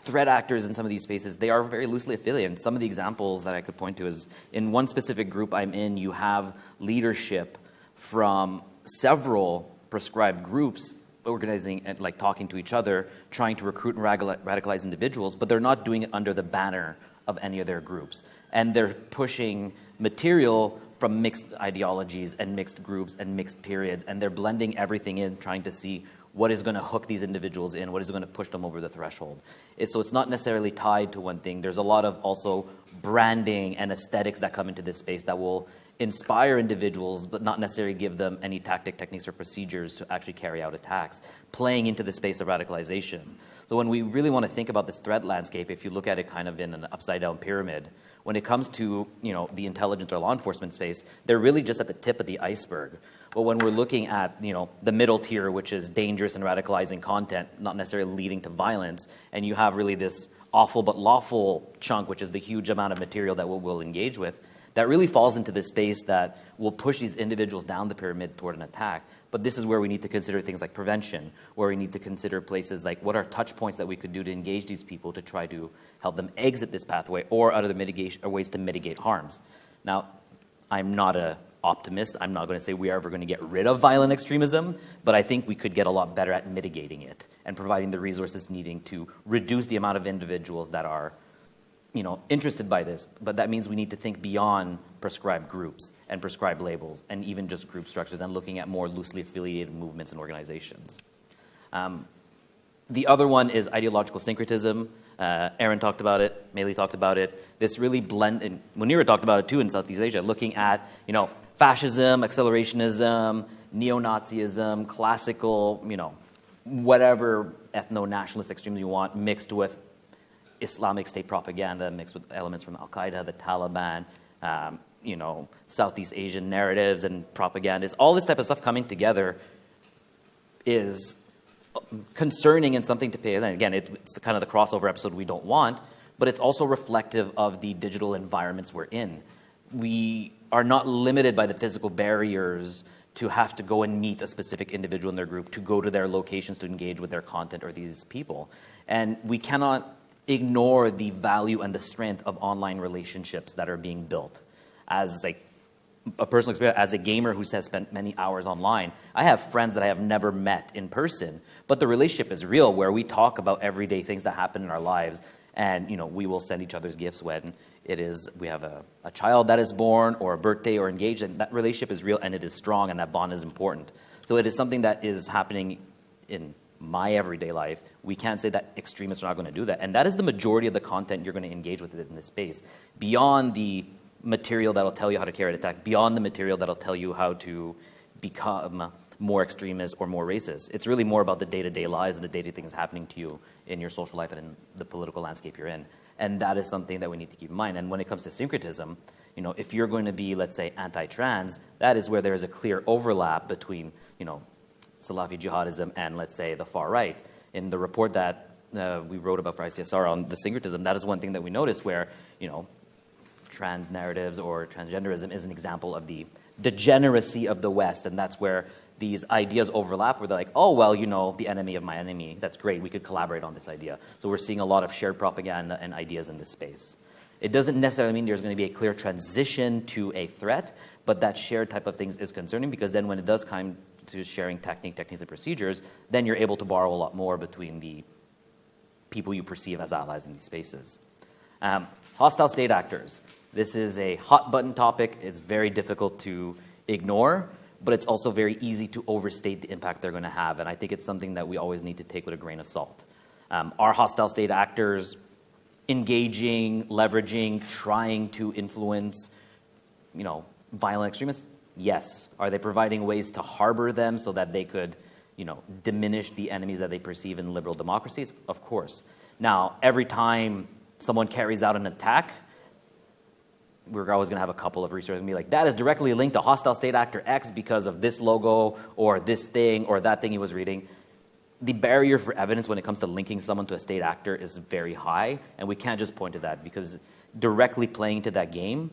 threat actors in some of these spaces, they are very loosely affiliated. Some of the examples that I could point to is in one specific group I'm in, you have leadership from several prescribed groups organizing and talking to each other, trying to recruit and radicalize individuals, but they're not doing it under the banner of any of their groups. And they're pushing material from mixed ideologies and mixed groups and mixed periods, and they're blending everything in, trying to see what is going to hook these individuals in, what is going to push them over the threshold. So it's not necessarily tied to one thing. There's a lot of also branding and aesthetics that come into this space that will inspire individuals, but not necessarily give them any techniques, or procedures to actually carry out attacks, playing into the space of radicalization. So when we really want to think about this threat landscape, if you look at it kind of in an upside-down pyramid, when it comes to the intelligence or law enforcement space, they're really just at the tip of the iceberg. But when we're looking at the middle tier, which is dangerous and radicalizing content, not necessarily leading to violence, and you have really this awful but lawful chunk, which is the huge amount of material that we'll engage with, that really falls into this space that will push these individuals down the pyramid toward an attack. But this is where we need to consider things like prevention, where we need to consider places like what are touch points that we could do to engage these people to try to help them exit this pathway, or other mitigation or ways to mitigate harms. Now, I'm not an optimist. I'm not going to say we are ever going to get rid of violent extremism, but I think we could get a lot better at mitigating it and providing the resources needing to reduce the amount of individuals that are interested by this. But that means we need to think beyond prescribed groups and prescribed labels and even just group structures, and looking at more loosely affiliated movements and organizations. The other one is ideological syncretism. Erin talked about it. Meili talked about it. This really blend, and Munira talked about it too in Southeast Asia, looking at fascism, accelerationism, neo-Nazism, classical, whatever ethno-nationalist extremism you want, mixed with Islamic State propaganda, mixed with elements from Al-Qaeda, the Taliban, Southeast Asian narratives and propagandas. All this type of stuff coming together is concerning and something to pay. And again, it's kind of the crossover episode we don't want, but it's also reflective of the digital environments we're in. We are not limited by the physical barriers to have to go and meet a specific individual in their group, to go to their locations to engage with their content or these people. And we cannot ignore the value and the strength of online relationships that are being built. As a personal experience, as a gamer who has spent many hours online, I have friends that I have never met in person, but the relationship is real, where we talk about everyday things that happen in our lives, and we will send each other's gifts when we have a child that is born, or a birthday, or engaged, and that relationship is real and it is strong, and that bond is important. So it is something that is happening in my everyday life, we can't say that extremists are not going to do that. And that is the majority of the content you're going to engage with in this space. Beyond the material that'll tell you how to carry an attack, beyond the material that'll tell you how to become more extremist or more racist. It's really more about the day-to-day lives and the day-to-day things happening to you in your social life and in the political landscape you're in. And that is something that we need to keep in mind. And when it comes to syncretism, if you're going to be, let's say, anti-trans, that is where there is a clear overlap between, Salafi jihadism and, let's say, the far right. In the report that we wrote about for ICSR on the syncretism, that is one thing that we noticed where, trans narratives or transgenderism is an example of the degeneracy of the West, and that's where these ideas overlap, where they're like, oh, well, the enemy of my enemy, that's great, we could collaborate on this idea. So we're seeing a lot of shared propaganda and ideas in this space. It doesn't necessarily mean there's going to be a clear transition to a threat, but that shared type of things is concerning, because then when it does come to sharing techniques and procedures, then you're able to borrow a lot more between the people you perceive as allies in these spaces. Hostile state actors. This is a hot button topic. It's very difficult to ignore, but it's also very easy to overstate the impact they're going to have. And I think it's something that we always need to take with a grain of salt. Are hostile state actors engaging, leveraging, trying to influence, violent extremists? Yes. Are they providing ways to harbor them so that they could, diminish the enemies that they perceive in liberal democracies? Of course. Now, every time someone carries out an attack, we're always going to have a couple of researchers and be like, that is directly linked to hostile state actor X because of this logo or this thing or that thing he was reading. The barrier for evidence when it comes to linking someone to a state actor is very high, and we can't just point to that, because directly playing to that game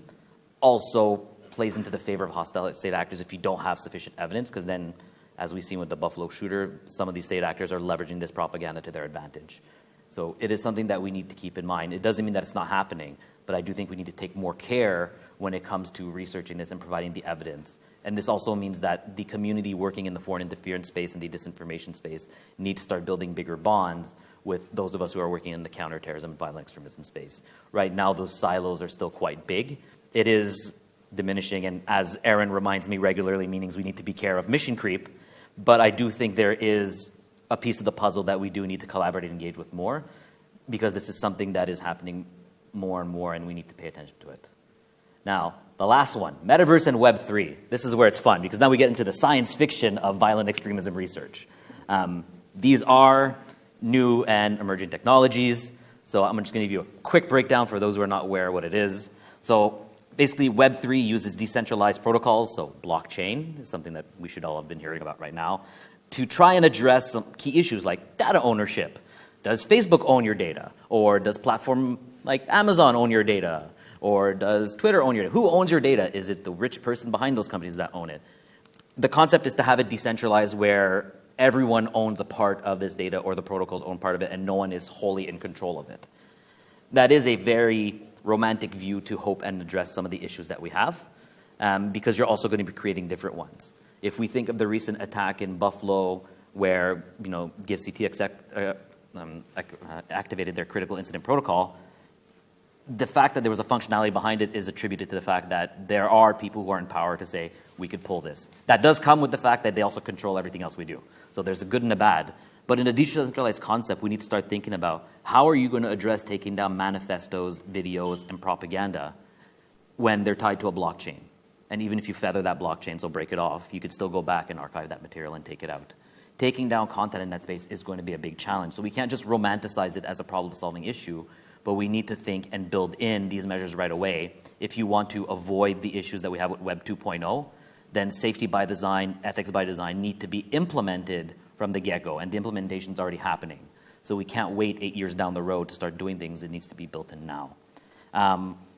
also plays into the favor of hostile state actors if you don't have sufficient evidence, because then, as we've seen with the Buffalo shooter, some of these state actors are leveraging this propaganda to their advantage. So it is something that we need to keep in mind. It doesn't mean that it's not happening, but I do think we need to take more care when it comes to researching this and providing the evidence. And this also means that the community working in the foreign interference space and the disinformation space need to start building bigger bonds with those of us who are working in the counterterrorism and violent extremism space. Right now, those silos are still quite big. It is diminishing, and as Erin reminds me regularly, means we need to be care of mission creep. But I do think there is a piece of the puzzle that we do need to collaborate and engage with more, because this is something that is happening more and more, and we need to pay attention to it. Now, the last one, Metaverse and Web3. This is where it's fun, because now we get into the science fiction of violent extremism research. These are new and emerging technologies, so I'm just going to give you a quick breakdown for those who are not aware of what it is. So basically, Web3 uses decentralized protocols, so blockchain is something that we should all have been hearing about right now, to try and address some key issues like data ownership. Does Facebook own your data? Or does platform like Amazon own your data? Or does Twitter own your data? Who owns your data? Is it the rich person behind those companies that own it? The concept is to have it decentralized where everyone owns a part of this data, or the protocols own part of it, and no one is wholly in control of it. That is a very romantic view to hope and address some of the issues that we have, because you're also going to be creating different ones. If we think of the recent attack in Buffalo where, GIFCT activated their critical incident protocol, the fact that there was a functionality behind it is attributed to the fact that there are people who are in power to say, we could pull this. That does come with the fact that they also control everything else we do. So there's a good and a bad. But in a decentralized concept, we need to start thinking about how are you going to address taking down manifestos, videos, and propaganda when they're tied to a blockchain. And even if you feather that blockchain, so break it off, you could still go back and archive that material and take it out. Taking down content in that space is going to be a big challenge. So we can't just romanticize it as a problem-solving issue, but we need to think and build in these measures right away. If you want to avoid the issues that we have with Web 2.0, then safety by design, ethics by design need to be implemented from the get-go, and the implementation is already happening. So we can't wait 8 years down the road to start doing things. It needs to be built in now.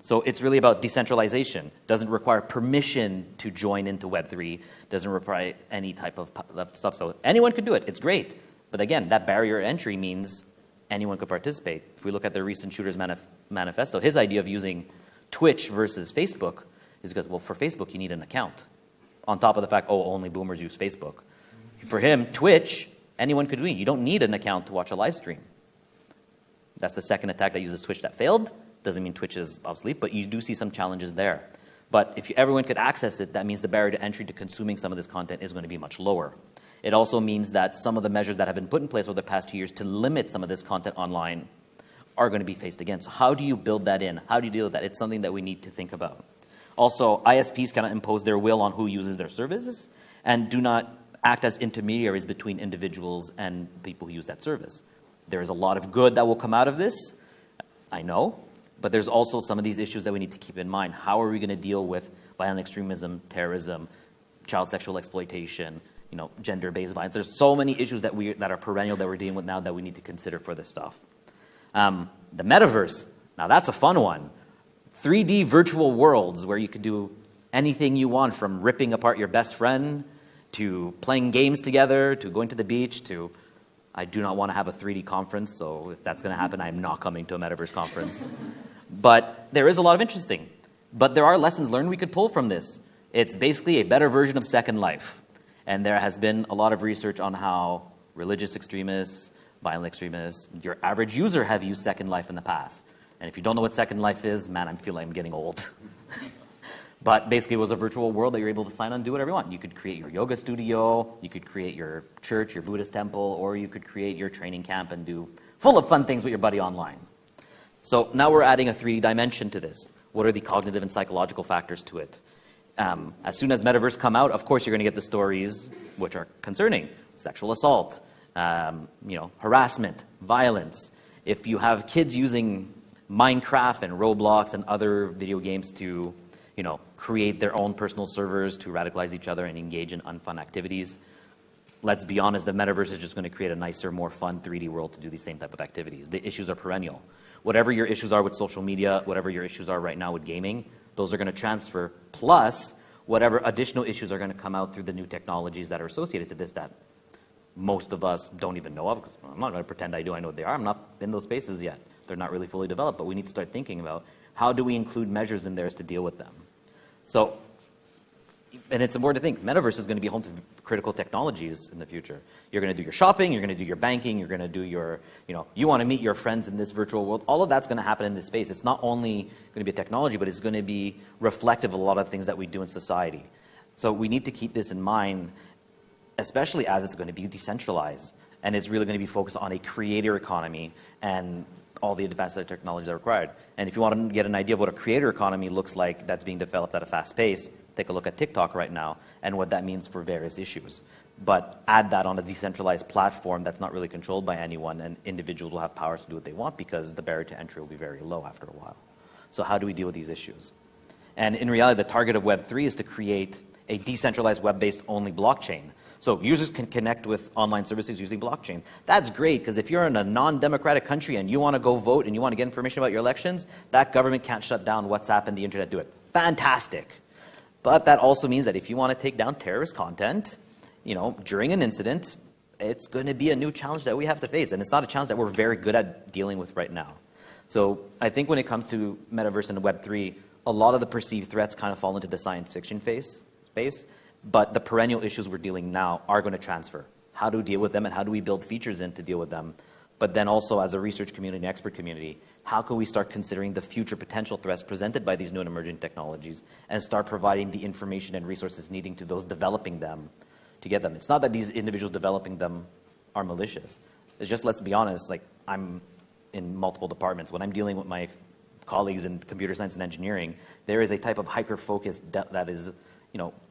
So it's really about decentralization. Doesn't require permission to join into Web3. Doesn't require any type of stuff. So anyone could do it. It's great. But again, that barrier to entry means anyone could participate. If we look at the recent Shooter's manifesto, his idea of using Twitch versus Facebook is because, well, for Facebook, you need an account. On top of the fact, only boomers use Facebook. For him, Twitch, anyone could do it. You don't need an account to watch a live stream. That's the second attack that uses Twitch that failed. Doesn't mean Twitch is obsolete, but you do see some challenges there. But if everyone could access it, that means the barrier to entry to consuming some of this content is going to be much lower. It also means that some of the measures that have been put in place over the past 2 years to limit some of this content online are going to be faced again. So how do you build that in? How do you deal with that? It's something that we need to think about. Also, ISPs cannot impose their will on who uses their services and do not act as intermediaries between individuals and people who use that service. There is a lot of good that will come out of this, I know, but there's also some of these issues that we need to keep in mind. How are we going to deal with violent extremism, terrorism, child sexual exploitation, gender-based violence? There's so many issues that are perennial that we're dealing with now that we need to consider for this stuff. The metaverse, now that's a fun one. 3D virtual worlds where you could do anything you want, from ripping apart your best friend to playing games together to going to the beach to, I do not want to have a 3D conference, so if that's going to happen, I'm not coming to a metaverse conference. But there is a lot of interesting. But there are lessons learned we could pull from this. It's basically a better version of Second Life. And there has been a lot of research on how religious extremists, violent extremists, your average user have used Second Life in the past. And if you don't know what Second Life is, man, I feel like I'm getting old. But basically it was a virtual world that you're able to sign on and do whatever you want. You could create your yoga studio, you could create your church, your Buddhist temple, or you could create your training camp and do full of fun things with your buddy online. So now we're adding a 3D dimension to this. What are the cognitive and psychological factors to it? As soon as Metaverse come out, of course you're going to get the stories which are concerning. Sexual assault, harassment, violence. If you have kids using Minecraft and Roblox and other video games to, create their own personal servers to radicalize each other and engage in unfun activities, let's be honest, the metaverse is just going to create a nicer, more fun 3D world to do these same type of activities. The issues are perennial. Whatever your issues are with social media, whatever your issues are right now with gaming, those are going to transfer, plus whatever additional issues are going to come out through the new technologies that are associated to this that most of us don't even know of, because I'm not going to pretend I do, I know what they are. I'm not in those spaces yet. They're not really fully developed, but we need to start thinking about how do we include measures in there to deal with them. So, and it's important to think, metaverse is going to be home to critical technologies in the future. You're going to do your shopping, you're going to do your banking, you're going to do your, you want to meet your friends in this virtual world. All of that's going to happen in this space. It's not only going to be a technology, but it's going to be reflective of a lot of things that we do in society. So we need to keep this in mind, especially as it's going to be decentralized. And it's really going to be focused on a creator economy and all the advanced technologies that are required. And if you want to get an idea of what a creator economy looks like that's being developed at a fast pace, take a look at TikTok right now and what that means for various issues. But add that on a decentralized platform that's not really controlled by anyone, and individuals will have powers to do what they want because the barrier to entry will be very low after a while. So how do we deal with these issues? And in reality, the target of Web3 is to create a decentralized web-based only blockchain. So users can connect with online services using blockchain. That's great, because if you're in a non-democratic country and you want to go vote and you want to get information about your elections, that government can't shut down WhatsApp and the internet to do it. Fantastic. But that also means that if you want to take down terrorist content, during an incident, it's going to be a new challenge that we have to face. And it's not a challenge that we're very good at dealing with right now. So I think when it comes to Metaverse and Web3, a lot of the perceived threats kind of fall into the science fiction space. But the perennial issues we're dealing now are going to transfer. How do we deal with them, and how do we build features in to deal with them? But then also, as a research community and expert community, how can we start considering the future potential threats presented by these new and emerging technologies and start providing the information and resources needing to those developing them to get them? It's not that these individuals developing them are malicious. It's just, let's be honest, like, I'm in multiple departments. When I'm dealing with my colleagues in computer science and engineering, there is a type of hyper-focus that is,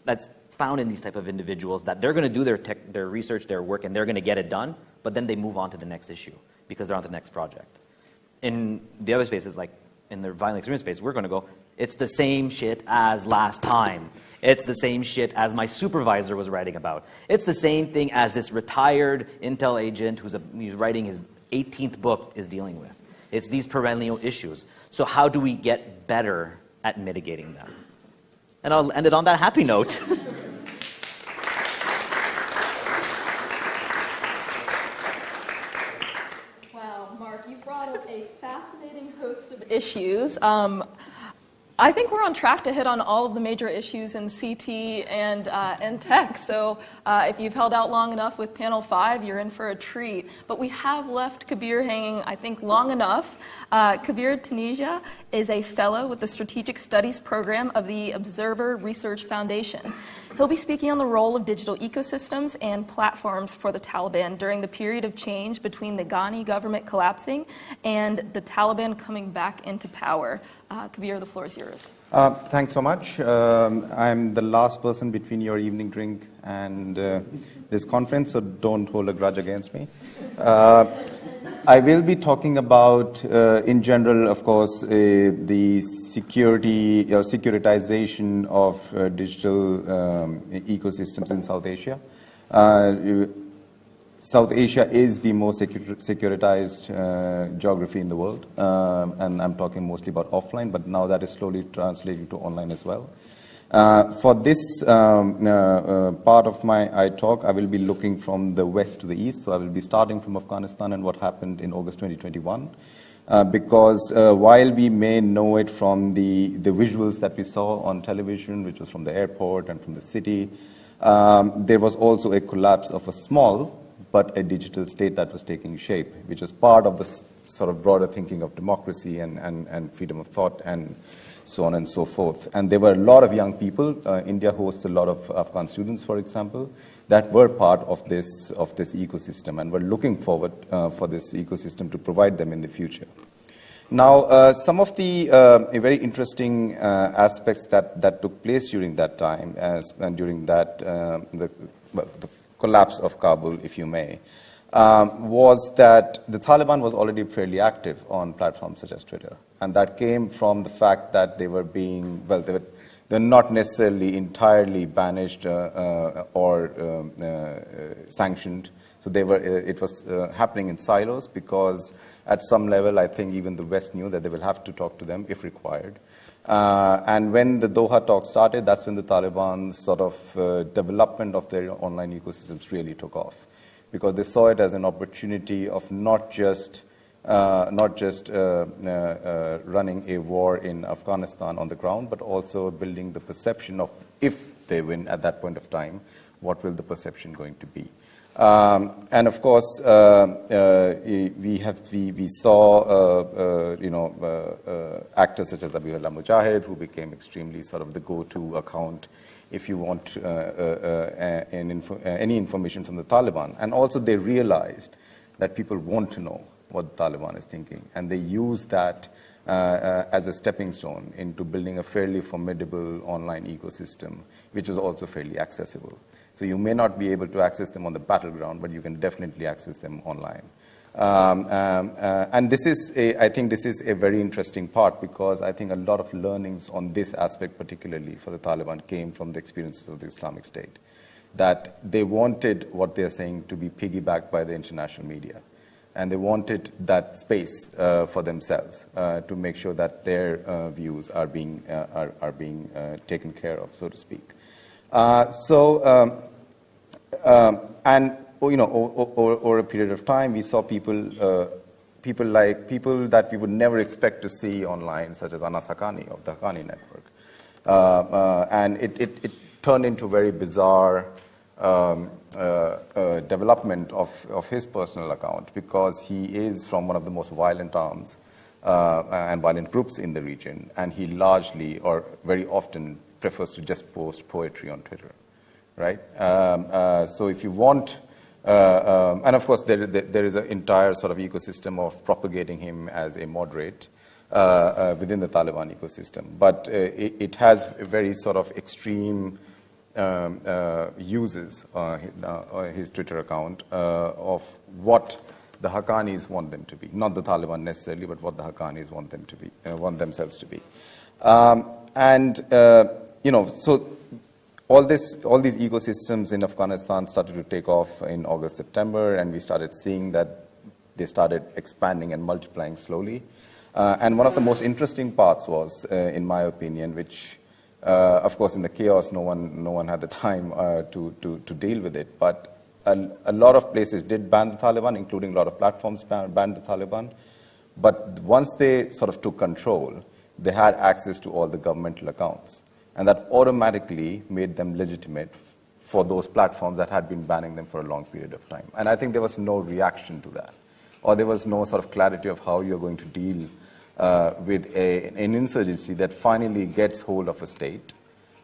that's found in these type of individuals, that they're going to do their research, their work, and they're going to get it done, but then they move on to the next issue because they're on to the next project. In the other spaces, like in the violent extremist space, we're going to go, it's the same shit as last time. It's the same shit as my supervisor was writing about. It's the same thing as this retired intel agent who's writing his 18th book is dealing with. It's these perennial issues. So how do we get better at mitigating them? And I'll end it on that happy note. Wow, Mark, you brought up a fascinating host of issues. I think we're on track to hit on all of the major issues in CT and tech. So if you've held out long enough with panel 5, you're in for a treat. But we have left Kabir hanging, I think, long enough. Kabir Taneja is a fellow with the Strategic Studies Program of the Observer Research Foundation. He'll be speaking on the role of digital ecosystems and platforms for the Taliban during the period of change between the Ghani government collapsing and the Taliban coming back into power. Kabir, the floor is yours. Thanks so much. I'm the last person between your evening drink and this conference, so don't hold a grudge against me. I will be talking about, in general, of course, the security or securitization of digital ecosystems in South Asia. South Asia is the most securitized geography in the world, and I'm talking mostly about offline, but now that is slowly translating to online as well. For this part of my talk, I will be looking from the west to the east, so I will be starting from Afghanistan and what happened in August 2021. Because while we may know it from the visuals that we saw on television, which was from the airport and from the city, there was also a collapse of a small but a digital state that was taking shape, which is part of the sort of broader thinking of democracy and freedom of thought and so on and so forth. And there were a lot of young people. India hosts a lot of Afghan students, for example, that were part of this ecosystem and were looking forward for this ecosystem to provide them in the future. Now, some of the very interesting aspects that took place during that time, and during that the collapse of Kabul, if you may, was that the Taliban was already fairly active on platforms such as Twitter. And that came from the fact that they were being, well, they're not necessarily entirely banished or sanctioned. So it was happening in silos because at some level, I think even the West knew that they will have to talk to them if required. And when the Doha talk started, that's when the Taliban's sort of development of their online ecosystems really took off, because they saw it as an opportunity of not just running a war in Afghanistan on the ground, but also building the perception of, if they win at that point of time, what will the perception going to be? And of course, we saw actors such as Abihullah Mujahid, who became extremely sort of the go-to account if you want any information from the Taliban. And also they realized that people want to know what the Taliban is thinking, and they use that as a stepping stone into building a fairly formidable online ecosystem, which is also fairly accessible. So you may not be able to access them on the battleground, but you can definitely access them online. And I think this is a very interesting part, because I think a lot of learnings on this aspect, particularly for the Taliban, came from the experiences of the Islamic State, that they wanted what they're saying to be piggybacked by the international media. And they wanted that space for themselves to make sure that their views are being taken care of, so to speak. And over a period of time, we saw people that we would never expect to see online, such as Anas Haqqani of the Haqqani network, and it turned into very bizarre development of his personal account, because he is from one of the most violent arms and violent groups in the region, and he largely or very often prefers to just post poetry on Twitter, right? So if you want, and of course there is an entire sort of ecosystem of propagating him as a moderate within the Taliban ecosystem, but it has a very sort of extreme uses his Twitter account of what the Haqqanis want them to be, not the Taliban necessarily, but what the Haqqanis want them to be, want themselves to be, so all these ecosystems in Afghanistan started to take off in August, September, and we started seeing that they started expanding and multiplying slowly. And one of the most interesting parts was, in my opinion, which of course, in the chaos, no one had the time to deal with it. But a lot of places did ban the Taliban, including a lot of platforms banned the Taliban. But once they sort of took control, they had access to all the governmental accounts. And that automatically made them legitimate for those platforms that had been banning them for a long period of time. And I think there was no reaction to that, or there was no sort of clarity of how you're going to deal with an insurgency that finally gets hold of a state,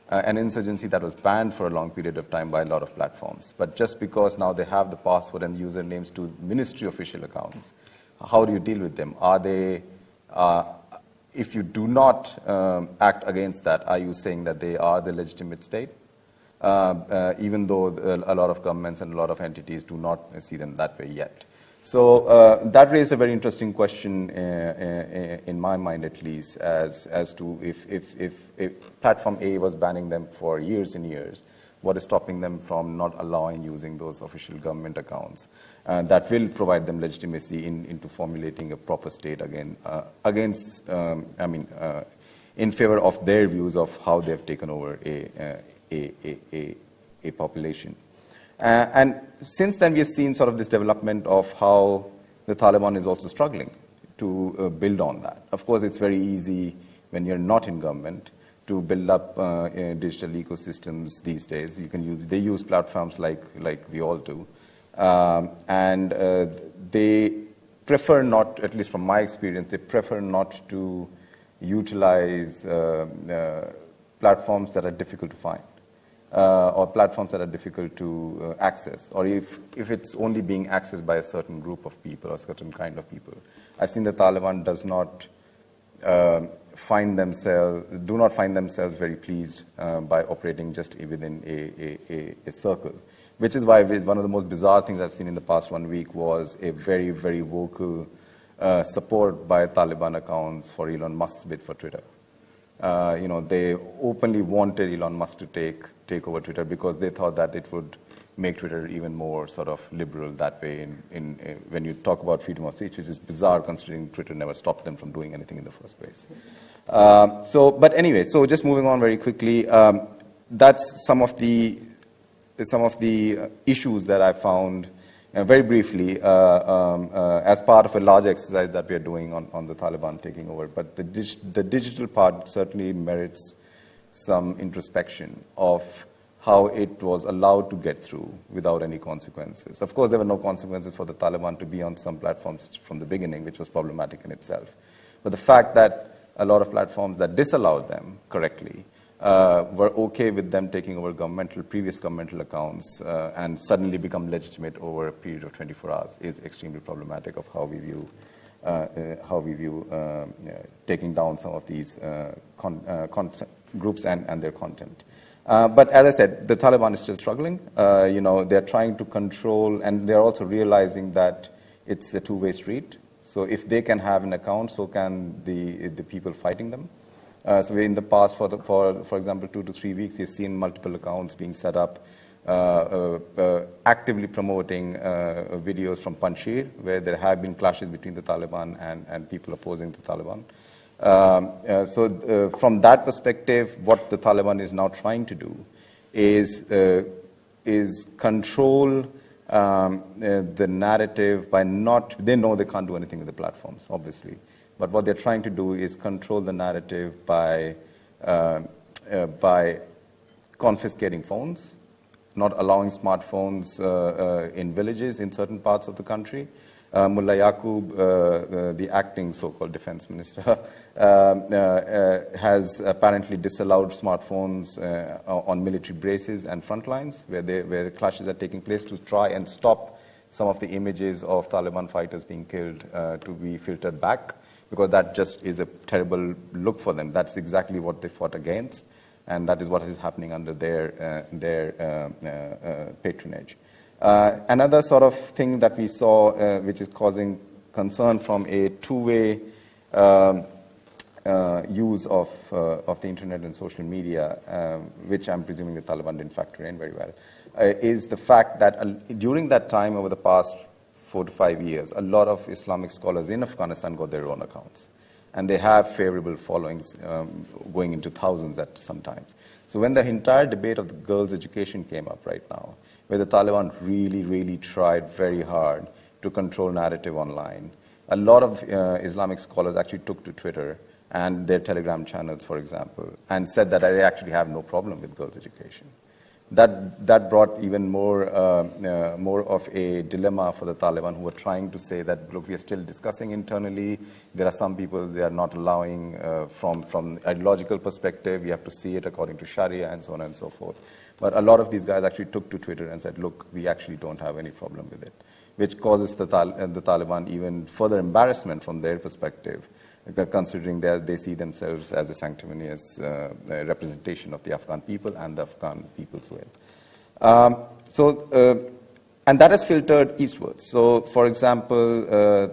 an insurgency that was banned for a long period of time by a lot of platforms. But just because now they have the password and usernames to ministry official accounts, how do you deal with them? Are they, if you do not act against that, are you saying that they are the legitimate state? Even though a lot of governments and a lot of entities do not see them that way yet. So that raised a very interesting question in my mind, at least, as to if Platform A was banning them for years and years, what is stopping them from not allowing using those official government accounts that will provide them legitimacy into formulating a proper state in favor of their views of how they have taken over a population. And since then, we have seen sort of this development of how the Taliban is also struggling to build on that. Of course, it's very easy when you're not in government to build up digital ecosystems these days. They use platforms like we all do. And they prefer not, at least from my experience, they prefer not to utilize platforms that are difficult to find. Or platforms that are difficult to access, or if it's only being accessed by a certain group of people or a certain kind of people. I've seen the Taliban do not find themselves very pleased by operating just within a circle, which is why one of the most bizarre things I've seen in the past 1 week was a very, very vocal support by Taliban accounts for Elon Musk's bid for Twitter. They openly wanted Elon Musk to take over Twitter because they thought that it would make Twitter even more sort of liberal that way when you talk about freedom of speech, which is bizarre considering Twitter never stopped them from doing anything in the first place. But anyway, so just moving on very quickly, that's some of the issues that I found very briefly as part of a large exercise that we are doing on the Taliban taking over. But the digital part certainly merits some introspection of how it was allowed to get through without any consequences. Of course, there were no consequences for the Taliban to be on some platforms from the beginning, which was problematic in itself. But the fact that a lot of platforms that disallowed them correctly were okay with them taking over previous governmental accounts and suddenly become legitimate over a period of 24 hours is extremely problematic of how we view taking down some of these groups and their content. But as I said, the Taliban is still struggling. They're trying to control, and they're also realizing that it's a two-way street. So if they can have an account, so can the people fighting them. So in the past, for example, 2 to 3 weeks, you've seen multiple accounts being set up, actively promoting videos from Panjshir, where there have been clashes between the Taliban and people opposing the Taliban. So from that perspective, what the Taliban is now trying to do is control the narrative by they know they can't do anything with the platforms, obviously. But what they're trying to do is control the narrative by confiscating phones, not allowing smartphones in villages in certain parts of the country. Mullah Yaqub, the acting so-called defense minister, has apparently disallowed smartphones on military bases and front lines where the clashes are taking place to try and stop some of the images of Taliban fighters being killed to be filtered back, because that just is a terrible look for them. That's exactly what they fought against, and that is what is happening under their patronage. Another sort of thing that we saw, which is causing concern from a two-way use of the internet and social media, which I'm presuming the Taliban didn't factor in very well, is the fact that during that time, over the past 4 to 5 years, a lot of Islamic scholars in Afghanistan got their own accounts. And they have favorable followings going into thousands at sometimes. So when the entire debate of the girls' education came up right now, where the Taliban really, really tried very hard to control narrative online, a lot of Islamic scholars actually took to Twitter and their Telegram channels, for example, and said that they actually have no problem with girls' education. That brought even more of a dilemma for the Taliban, who were trying to say that, look, we are still discussing internally. There are some people they are not allowing from ideological perspective. We have to see it according to Sharia and so on and so forth. But a lot of these guys actually took to Twitter and said, look, we actually don't have any problem with it, which causes the Taliban even further embarrassment from their perspective, considering that they see themselves as a sanctimonious representation of the Afghan people and the Afghan people's will. And that has filtered eastwards. So, for example,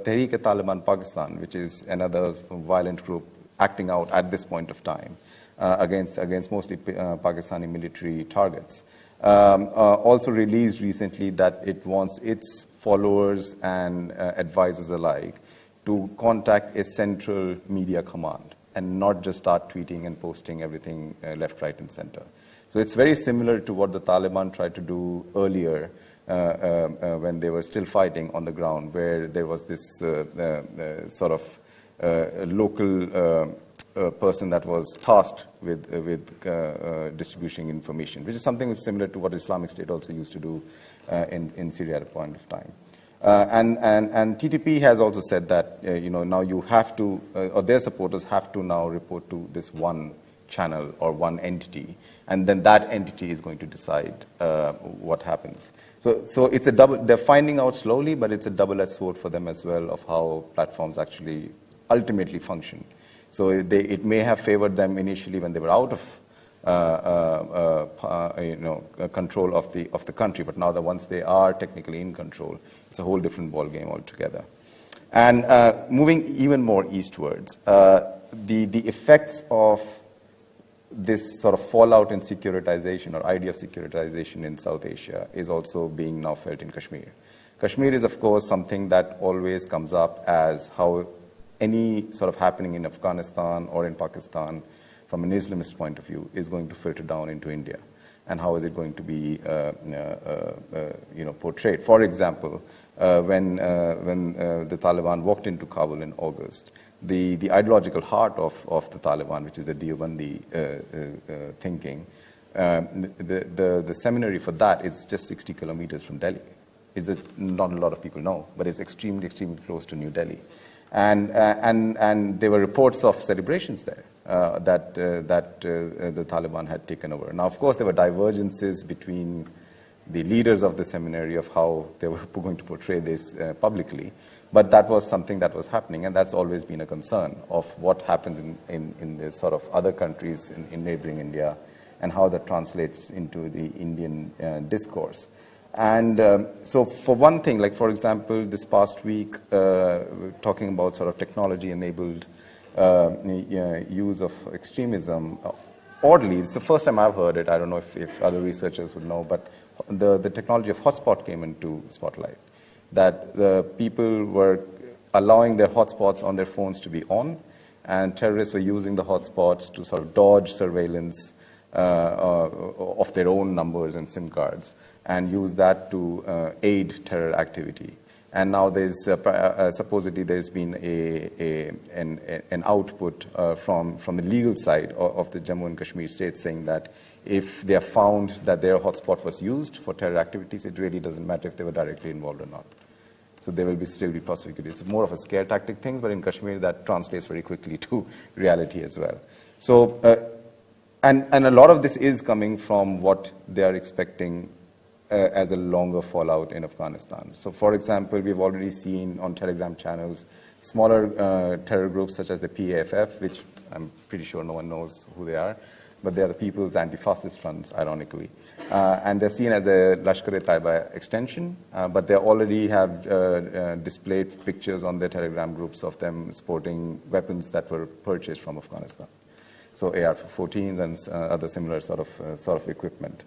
Tehreek-e-Taliban Pakistan, which is another violent group acting out at this point of time against mostly Pakistani military targets, also released recently that it wants its followers and advisors alike to contact a central media command and not just start tweeting and posting everything left, right, and center. So it's very similar to what the Taliban tried to do earlier when they were still fighting on the ground, where there was this sort of local person that was tasked with distributing information, which is something similar to what Islamic State also used to do in Syria at a point of time. And TTP has also said that now you have to, or their supporters have to now report to this one channel or one entity, and then that entity is going to decide what happens. So it's a double. They're finding out slowly, but it's a double-edged sword for them as well of how platforms actually ultimately function. So it may have favored them initially when they were out of control of the country, but now that once they are technically in control, it's a whole different ball game altogether. And moving even more eastwards, the effects of this sort of fallout in securitization or idea of securitization in South Asia is also being now felt in Kashmir. Kashmir is, of course, something that always comes up as how any sort of happening in Afghanistan or in Pakistan from an Islamist point of view is going to filter down into India, and how is it going to be portrayed. For example, when the Taliban walked into Kabul in August, the ideological heart of the Taliban, which is the Deobandi thinking, the seminary for that is just 60 kilometers from Delhi. Not a lot of people know, but it's extremely, extremely close to New Delhi. And there were reports of celebrations there that the Taliban had taken over. Now, of course, there were divergences between the leaders of the seminary of how they were going to portray this publicly, but that was something that was happening, and that's always been a concern of what happens in the sort of other countries in neighboring India and how that translates into the Indian discourse. And so for one thing, like for example, this past week, talking about sort of technology-enabled use of extremism, oddly, it's the first time I've heard it. I don't know if other researchers would know, but the technology of hotspot came into spotlight. That the people were allowing their hotspots on their phones to be on, and terrorists were using the hotspots to sort of dodge surveillance of their own numbers and SIM cards, and use that to aid terror activity. And now there's supposedly there's been an output from the legal side of the Jammu and Kashmir state saying that if they are found that their hotspot was used for terror activities, it really doesn't matter if they were directly involved or not. So they will still be prosecuted. It's more of a scare tactic thing, but in Kashmir that translates very quickly to reality as well. So, and a lot of this is coming from what they are expecting as a longer fallout in Afghanistan. So, for example, we've already seen on Telegram channels smaller terror groups such as the PAFF, which I'm pretty sure no one knows who they are, but they are the People's Anti-Fascist Fronts, ironically. And they're seen as a Lashkar-e-Taiba extension, but they already have displayed pictures on their Telegram groups of them sporting weapons that were purchased from Afghanistan. So AR-14s and other similar sort of equipment.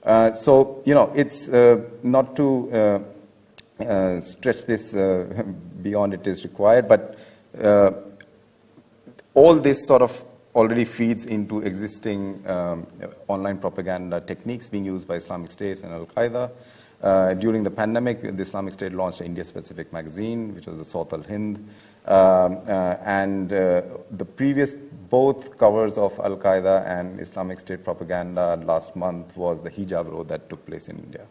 So, it's not to stretch this beyond it is required, but all this sort of already feeds into existing online propaganda techniques being used by Islamic State and Al-Qaeda. During the pandemic, the Islamic State launched an India-specific magazine, which was the Sawt al-Hind. The previous both covers of Al-Qaeda and Islamic State propaganda last month was the hijab row that took place in India.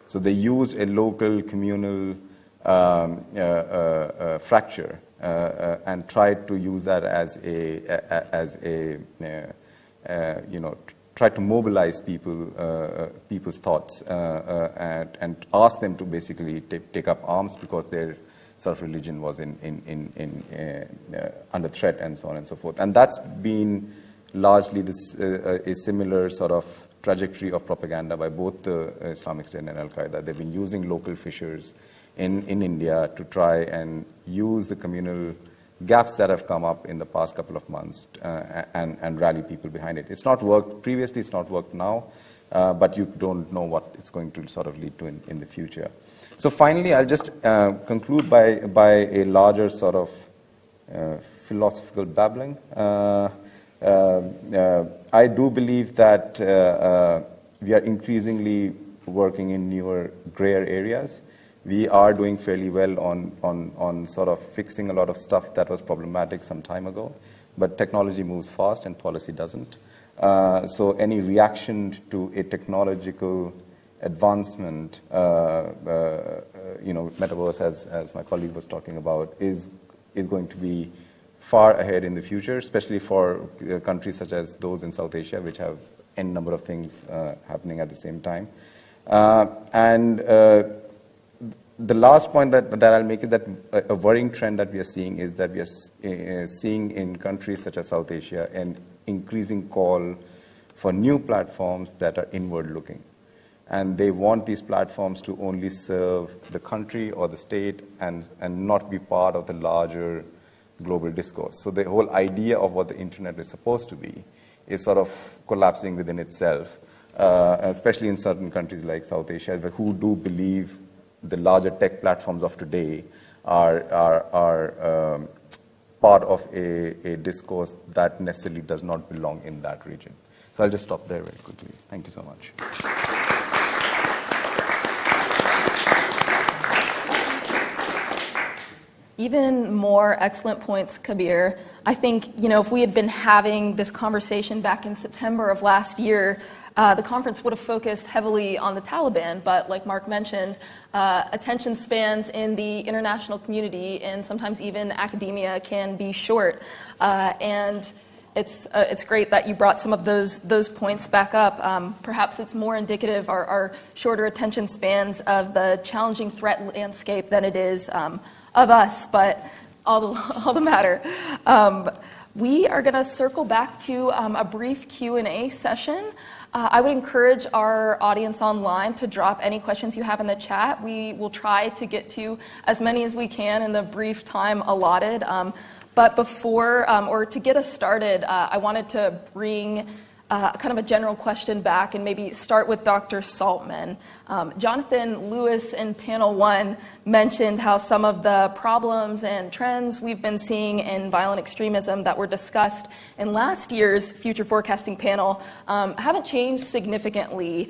So they used a local communal fracture and tried to use that try to mobilize people's thoughts and ask them to basically take up arms because their sort of religion was under threat and so on and so forth. And that's been largely a similar sort of trajectory of propaganda by both the Islamic State and Al-Qaeda. They've been using local fissures in India to try and use the communal gaps that have come up in the past couple of months and rally people behind it. It's not worked previously, it's not worked now, but you don't know what it's going to sort of lead to in the future. So finally, I'll just conclude by a larger sort of philosophical babbling. I do believe that we are increasingly working in newer, grayer areas. We are doing fairly well on sort of fixing a lot of stuff that was problematic some time ago, but technology moves fast and policy doesn't. So any reaction to a technological advancement, metaverse, as my colleague was talking about, is going to be far ahead in the future, especially for countries such as those in South Asia, which have n number of things happening at the same time. The last point that I'll make is that a worrying trend that we are seeing is that we are seeing in countries such as South Asia an increasing call for new platforms that are inward-looking. And they want these platforms to only serve the country or the state and not be part of the larger global discourse. So the whole idea of what the internet is supposed to be is sort of collapsing within itself, especially in certain countries like South Asia, who do believe the larger tech platforms of today are part of a discourse that necessarily does not belong in that region. So I'll just stop there very quickly. Thank you so much. Even more excellent points, Kabir. I think, if we had been having this conversation back in September of last year, the conference would have focused heavily on the Taliban, but like Mark mentioned, attention spans in the international community and sometimes even academia can be short. And it's great that you brought some of those points back up. Perhaps it's more indicative, our shorter attention spans, of the challenging threat landscape than it is of us, but all the matter. We are going to circle back to a brief Q&A session. I would encourage our audience online to drop any questions you have in the chat. We will try to get to as many as we can in the brief time allotted. But before, or to get us started, I wanted to bring kind of a general question back and maybe start with Dr. Saltman. Jonathan Lewis in panel 1 mentioned how some of the problems and trends we've been seeing in violent extremism that were discussed in last year's future forecasting panel haven't changed significantly.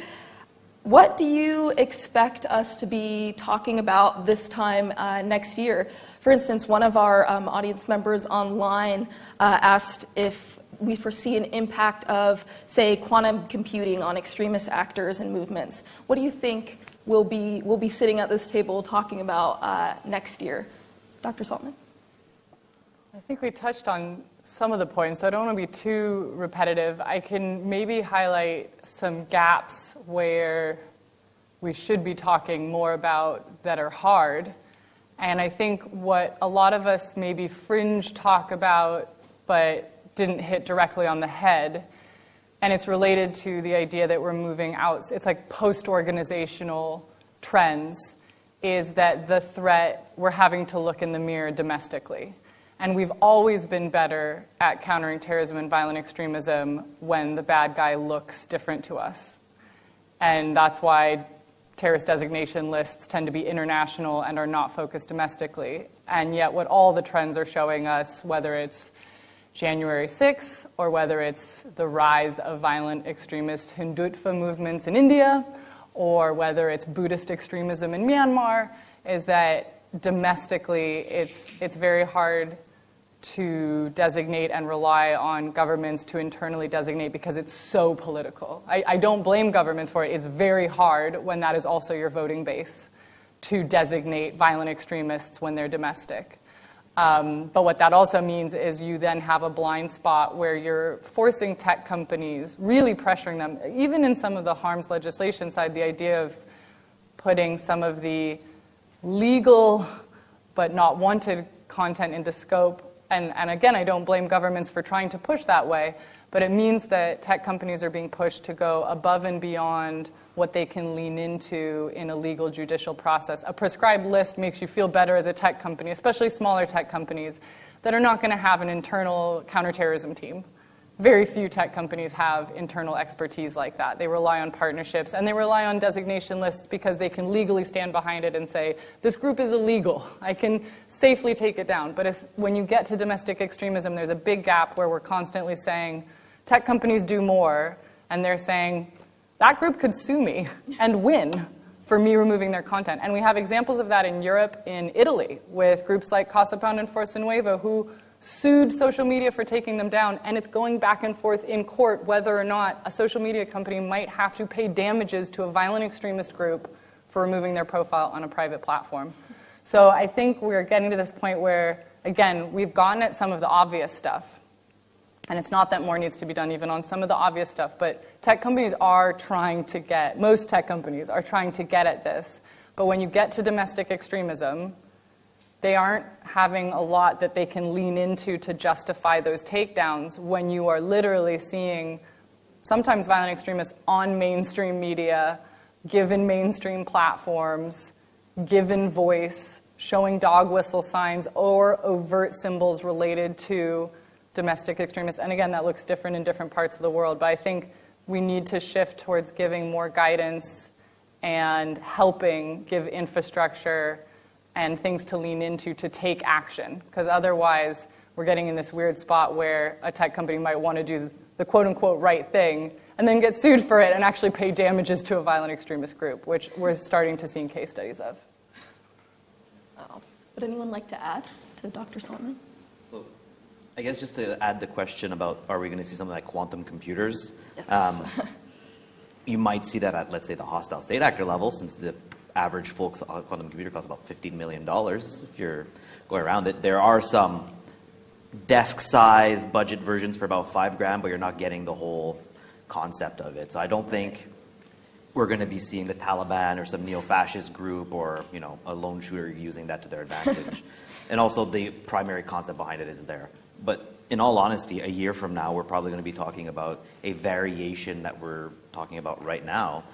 What do you expect us to be talking about this time next year? For instance, one of our audience members online asked if we foresee an impact of, say, quantum computing on extremist actors and movements. What do you think we'll be sitting at this table talking about next year? Dr. Saltman? I think we touched on some of the points, so I don't want to be too repetitive. I can maybe highlight some gaps where we should be talking more about that are hard. And I think what a lot of us maybe fringe talk about, but didn't hit directly on the head, and it's related to the idea that we're moving out. It's like post-organizational trends, is that the threat, we're having to look in the mirror domestically. And we've always been better at countering terrorism and violent extremism when the bad guy looks different to us. And that's why terrorist designation lists tend to be international and are not focused domestically. And yet what all the trends are showing us, whether it's January 6th, or whether it's the rise of violent extremist Hindutva movements in India, or whether it's Buddhist extremism in Myanmar, is that domestically it's very hard to designate and rely on governments to internally designate because it's so political. I don't blame governments for it. It's very hard when that is also your voting base to designate violent extremists when they're domestic. But what that also means is you then have a blind spot where you're forcing tech companies, really pressuring them, even in some of the harms legislation side, the idea of putting some of the legal but not wanted content into scope. And again, I don't blame governments for trying to push that way, but it means that tech companies are being pushed to go above and beyond what they can lean into in a legal judicial process. A prescribed list makes you feel better as a tech company, especially smaller tech companies that are not going to have an internal counterterrorism team. Very few tech companies have internal expertise like that. They rely on partnerships, and they rely on designation lists because they can legally stand behind it and say, this group is illegal. I can safely take it down. But when you get to domestic extremism, there's a big gap where we're constantly saying, tech companies do more, and they're saying, that group could sue me and win for me removing their content. And we have examples of that in Europe, in Italy, with groups like Casa Pound and Forza Nuova, who sued social media for taking them down, and it's going back and forth in court whether or not a social media company might have to pay damages to a violent extremist group for removing their profile on a private platform. So I think we're getting to this point where, again, we've gotten at some of the obvious stuff. And it's not that more needs to be done even on some of the obvious stuff, but tech companies are trying to get, most tech companies are trying to get at this. But when you get to domestic extremism, they aren't having a lot that they can lean into to justify those takedowns when you are literally seeing sometimes violent extremists on mainstream media, given mainstream platforms, given voice, showing dog whistle signs or overt symbols related to domestic extremists. And again, that looks different in different parts of the world, but I think we need to shift towards giving more guidance and helping give infrastructure and things to lean into to take action, because otherwise we're getting in this weird spot where a tech company might want to do the quote-unquote right thing and then get sued for it and actually pay damages to a violent extremist group, which we're starting to see in case studies of. Would anyone like to add to Dr. Saltman? Well, I guess just to add the question about are we going to see something like quantum computers? Yes. You might see that at, let's say, the hostile state actor level, since the average full quantum computer costs about $15 million if you're going around it. There are some desk-size budget versions for about $5,000, but you're not getting the whole concept of it. So I don't think we're going to be seeing the Taliban or some neo-fascist group or, you know, a lone shooter using that to their advantage. And also the primary concept behind it is there. But in all honesty, a year from now, we're probably going to be talking about a variation that we're talking about right now,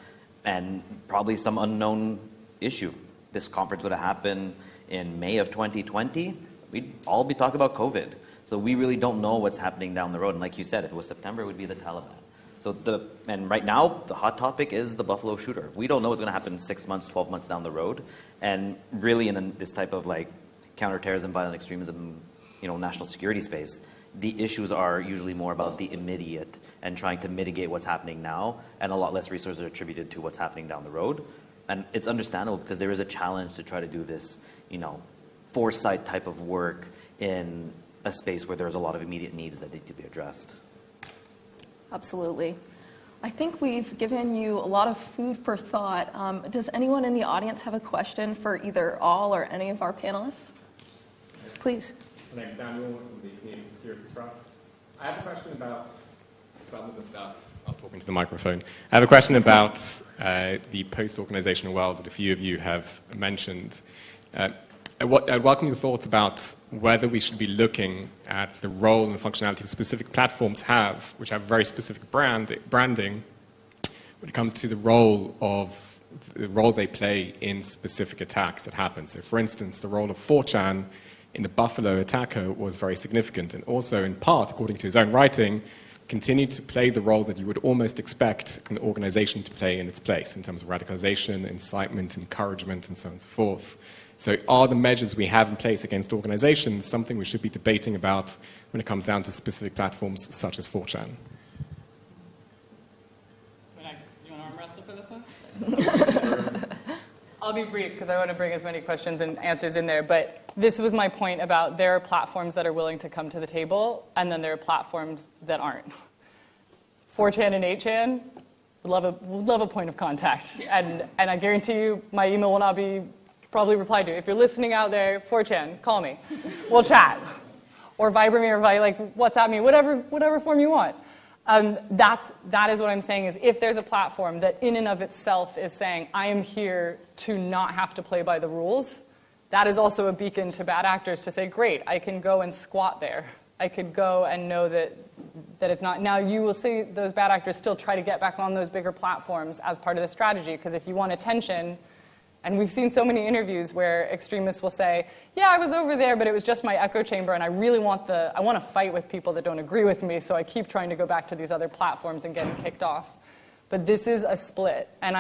and probably some unknown issue. This conference would have happened in May of 2020. We'd all be talking about COVID. So we really don't know what's happening down the road. And like you said, if it was September, it would be the Taliban. And right now, the hot topic is the Buffalo shooter. We don't know what's going to happen 6 months, 12 months down the road. And really in this type of like counterterrorism, violent extremism, you know, national security space, the issues are usually more about the immediate and trying to mitigate what's happening now, and a lot less resources are attributed to what's happening down the road. And it's understandable because there is a challenge to try to do this, you know, foresight type of work in a space where there's a lot of immediate needs that need to be addressed. Absolutely. I think we've given you a lot of food for thought. Does anyone in the audience have a question for either all or any of our panelists? Please. My name's Daniel from the Community Security Trust. I have a question about some of the stuff. I'll talk into the microphone. I have a question about the post-organizational world that a few of you have mentioned. I welcome your thoughts about whether we should be looking at the role and the functionality of specific platforms which have very specific branding when it comes to the role they play in specific attacks that happen. So, for instance, the role of 4chan in the Buffalo attacker was very significant, and also, in part, according to his own writing, continued to play the role that you would almost expect an organization to play in its place in terms of radicalization, incitement, encouragement, and so on and so forth. So are the measures we have in place against organizations something we should be debating about when it comes down to specific platforms such as 4chan? You want to arm wrestle for this one? I'll be brief because I want to bring as many questions and answers in there. But this was my point about there are platforms that are willing to come to the table, and then there are platforms that aren't. 4chan and 8chan would love a point of contact. And I guarantee you my email will not be probably replied to. If you're listening out there, 4chan, call me. We'll chat. Or Viber me or WhatsApp me, whatever form you want. That is what I'm saying is if there's a platform that in and of itself is saying, I am here to not have to play by the rules, that is also a beacon to bad actors to say, great, I can go and squat there. I could go and know that it's not. Now you will see those bad actors still try to get back on those bigger platforms as part of the strategy, because if you want attention, and we've seen so many interviews where extremists will say, yeah, I was over there, but it was just my echo chamber, and I really want to fight with people that don't agree with me, so I keep trying to go back to these other platforms and getting kicked off. But this is a split. And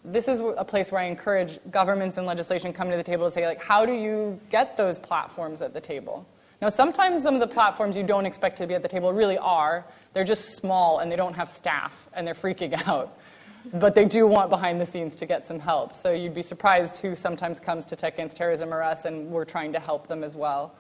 this is a place where I encourage governments and legislation coming to the table to say, like, how do you get those platforms at the table? Now, sometimes some of the platforms you don't expect to be at the table really are. They're just small, and they don't have staff, and they're freaking out. But they do want behind the scenes to get some help. So you'd be surprised who sometimes comes to Tech Against Terrorism or us, and we're trying to help them as well.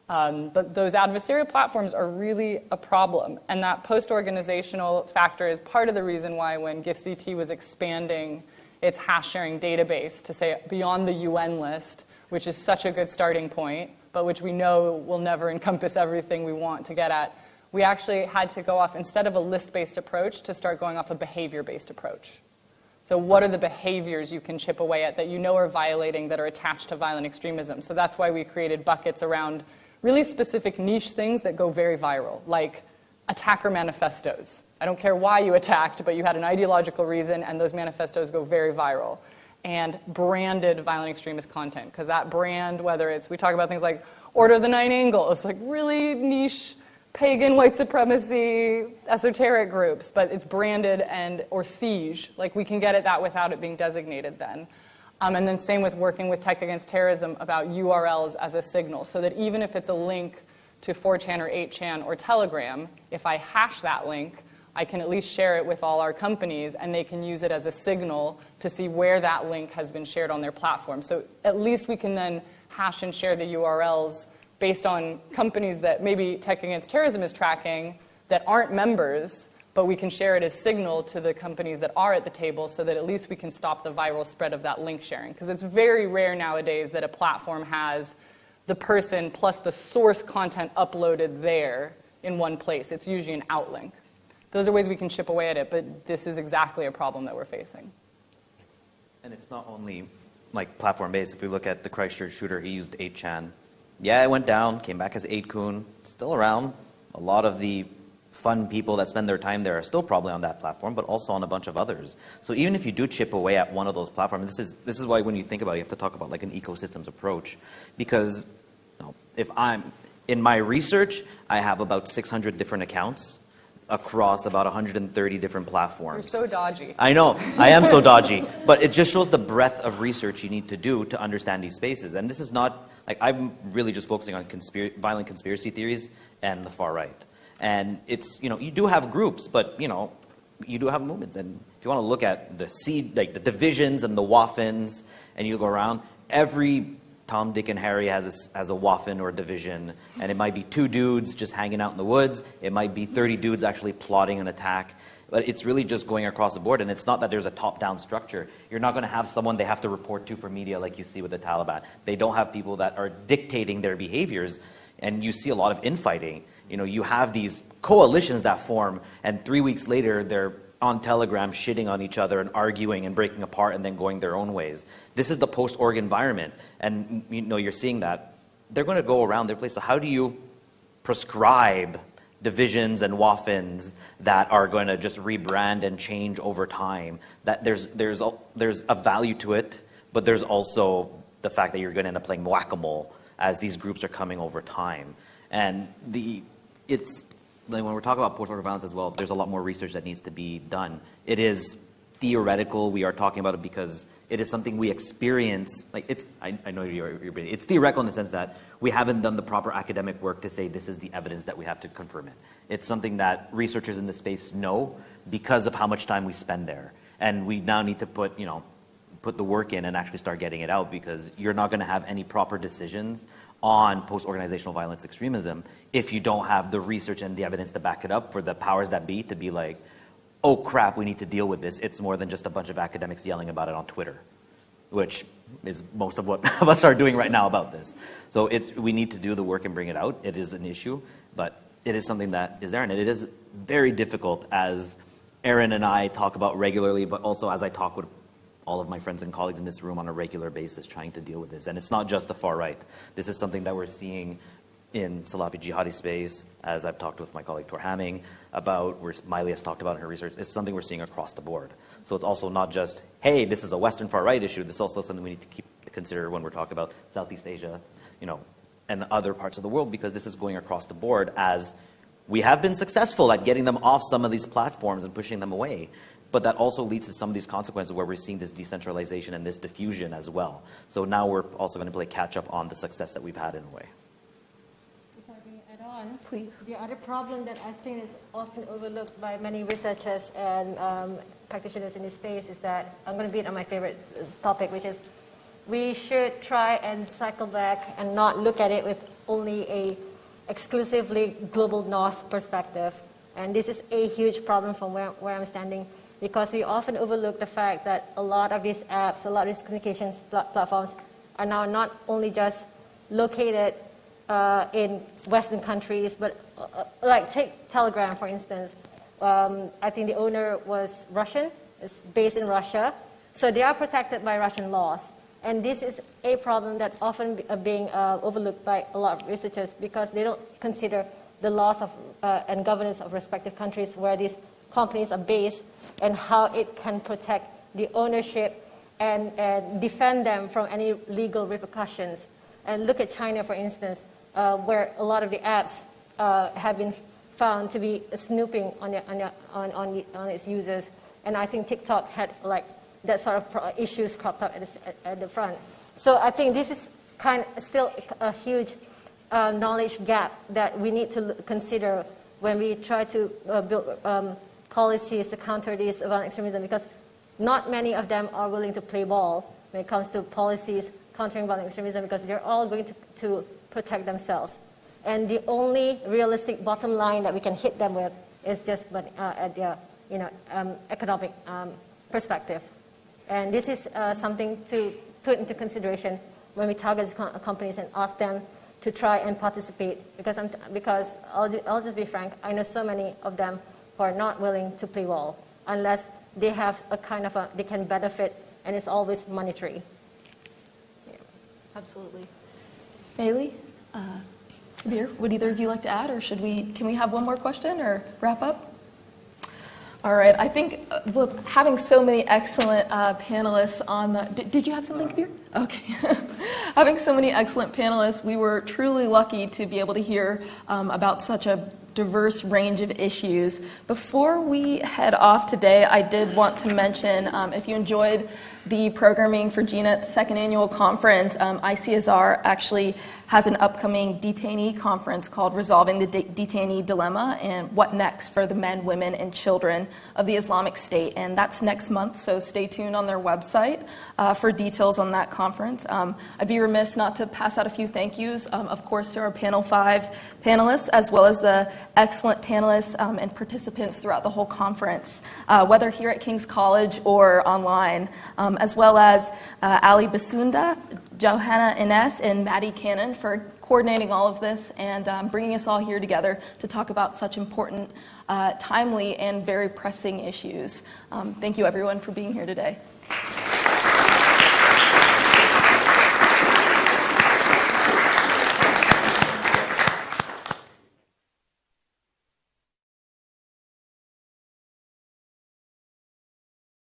But those adversarial platforms are really a problem. And that post-organizational factor is part of the reason why when GIFCT was expanding its hash sharing database to say beyond the UN list, which is such a good starting point, but which we know will never encompass everything we want to get at, we actually had to go off, instead of a list-based approach, to start going off a behavior-based approach. So what are the behaviors you can chip away at that you know are violating, that are attached to violent extremism? So that's why we created buckets around really specific niche things that go very viral, like attacker manifestos. I don't care why you attacked, but you had an ideological reason, and those manifestos go very viral. And branded violent extremist content, because that brand, whether it's, we talk about things like Order of the Nine Angles, like really niche pagan white supremacy esoteric groups, but it's branded or siege. Like we can get at that without it being designated then. And then same with working with Tech Against Terrorism about URLs as a signal, so that even if it's a link to 4chan or 8chan or Telegram, if I hash that link, I can at least share it with all our companies, and they can use it as a signal to see where that link has been shared on their platform. So at least we can then hash and share the URLs based on companies that maybe Tech Against Terrorism is tracking that aren't members, but we can share it as signal to the companies that are at the table so that at least we can stop the viral spread of that link sharing. Because it's very rare nowadays that a platform has the person plus the source content uploaded there in one place. It's usually an outlink. Those are ways we can chip away at it, but this is exactly a problem that we're facing. And it's not only like platform-based. If we look at the Christchurch shooter, he used 8chan. Yeah, it went down, came back as 8kun, still around. A lot of the fun people that spend their time there are still probably on that platform, but also on a bunch of others. So even if you do chip away at one of those platforms, this is why when you think about it, you have to talk about like an ecosystems approach. Because if I'm in my research, I have about 600 different accounts across about 130 different platforms. You're so dodgy. I know, I am so dodgy, but it just shows the breadth of research you need to do to understand these spaces. And this is not, like, I'm really just focusing on violent conspiracy theories and the far right. And it's, you do have groups, but, you do have movements. And if you want to look at the divisions and the waffens, and you go around, every Tom, Dick, and Harry has a waffen or a division, and it might be 2 dudes just hanging out in the woods. It might be 30 dudes actually plotting an attack. But it's really just going across the board, and it's not that there's a top-down structure. You're not going to have someone they have to report to for media like you see with the Taliban. They don't have people that are dictating their behaviors, and you see a lot of infighting. You have these coalitions that form, and 3 weeks later, they're on Telegram shitting on each other and arguing and breaking apart and then going their own ways. This is the post-org environment, and you're seeing that. They're going to go around their place. So how do you prescribe divisions and waffens that are going to just rebrand and change over time? That there's a value to it, but there's also the fact that you're going to end up playing whack-a-mole as these groups are coming over time. And when we're talking about post-order violence as well, there's a lot more research that needs to be done. It is theoretical. We are talking about it because it is something we experience. I know it's theoretical in the sense that we haven't done the proper academic work to say this is the evidence that we have to confirm it. It's something that researchers in the space know because of how much time we spend there. And we now need to put the work in and actually start getting it out, because you're not going to have any proper decisions on post-organizational violence extremism if you don't have the research and the evidence to back it up for the powers that be to be like, oh crap, we need to deal with this. It's more than just a bunch of academics yelling about it on Twitter, which is most of what of us are doing right now about this. So we need to do the work and bring it out. It is an issue, but it is something that is there, and it is very difficult, as Erin and I talk about regularly, but also as I talk with all of my friends and colleagues in this room on a regular basis trying to deal with this. And it's not just the far right. This is something that we're seeing in Salafi jihadi space, as I've talked with my colleague Tor Hamming about, where Meili has talked about in her research. It's something we're seeing across the board. So it's also not just, hey, this is a Western far right issue. This is also something we need to consider when we're talking about Southeast Asia, and other parts of the world, because this is going across the board, as we have been successful at getting them off some of these platforms and pushing them away. But that also leads to some of these consequences where we're seeing this decentralization and this diffusion as well. So now we're also going to play catch up on the success that we've had in a way. If I can add on, Please. The other problem that I think is often overlooked by many researchers and practitioners in this space is that, I'm going to beat on my favorite topic, which is we should try and cycle back and not look at it with only a exclusively global north perspective. And this is a huge problem from where I'm standing, because we often overlook the fact that a lot of these apps, a lot of these communications platforms are now not only just located in Western countries, but like take Telegram, for instance. I think the owner was Russian. It's based in Russia. So they are protected by Russian laws. And this is a problem that's often being overlooked by a lot of researchers, because they don't consider the laws of and governance of respective countries where these companies are based, and how it can protect the ownership and defend them from any legal repercussions. And look at China, for instance, where a lot of the apps have been found to be snooping on its users. And I think TikTok had like that sort of issues cropped up at the front. So I think this is still a huge knowledge gap that we need to consider when we try to build policies to counter this violent extremism, because not many of them are willing to play ball when it comes to policies countering violent extremism, because they're all going to protect themselves. And the only realistic bottom line that we can hit them with is just at the economic perspective. And this is something to put into consideration when we target companies and ask them to try and participate, because I'll just be frank, I know so many of them who are not willing to play ball unless they have they can benefit, and it's always monetary. Yeah. Absolutely. Meili, Kabir, would either of you like to add, or can we have one more question or wrap up? All right, I think with having so many excellent panelists on the... Did you have something, Kabir? Okay. Having so many excellent panelists, we were truly lucky to be able to hear about such a diverse range of issues. Before we head off today, I did want to mention, if you enjoyed the programming for GNET's second annual conference, ICSR actually has an upcoming detainee conference called Resolving the Detainee Dilemma and What Next for the Men, Women, and Children of the Islamic State. And that's next month, so stay tuned on their website for details on that conference. I'd be remiss not to pass out a few thank yous, of course, to our Panel 5 panelists, as well as the excellent panelists and participants throughout the whole conference, whether here at King's College or online, as well as Ali Basunda, Johanna Ines, and Maddie Cannon for coordinating all of this and bringing us all here together to talk about such important, timely, and very pressing issues. Thank you, everyone, for being here today.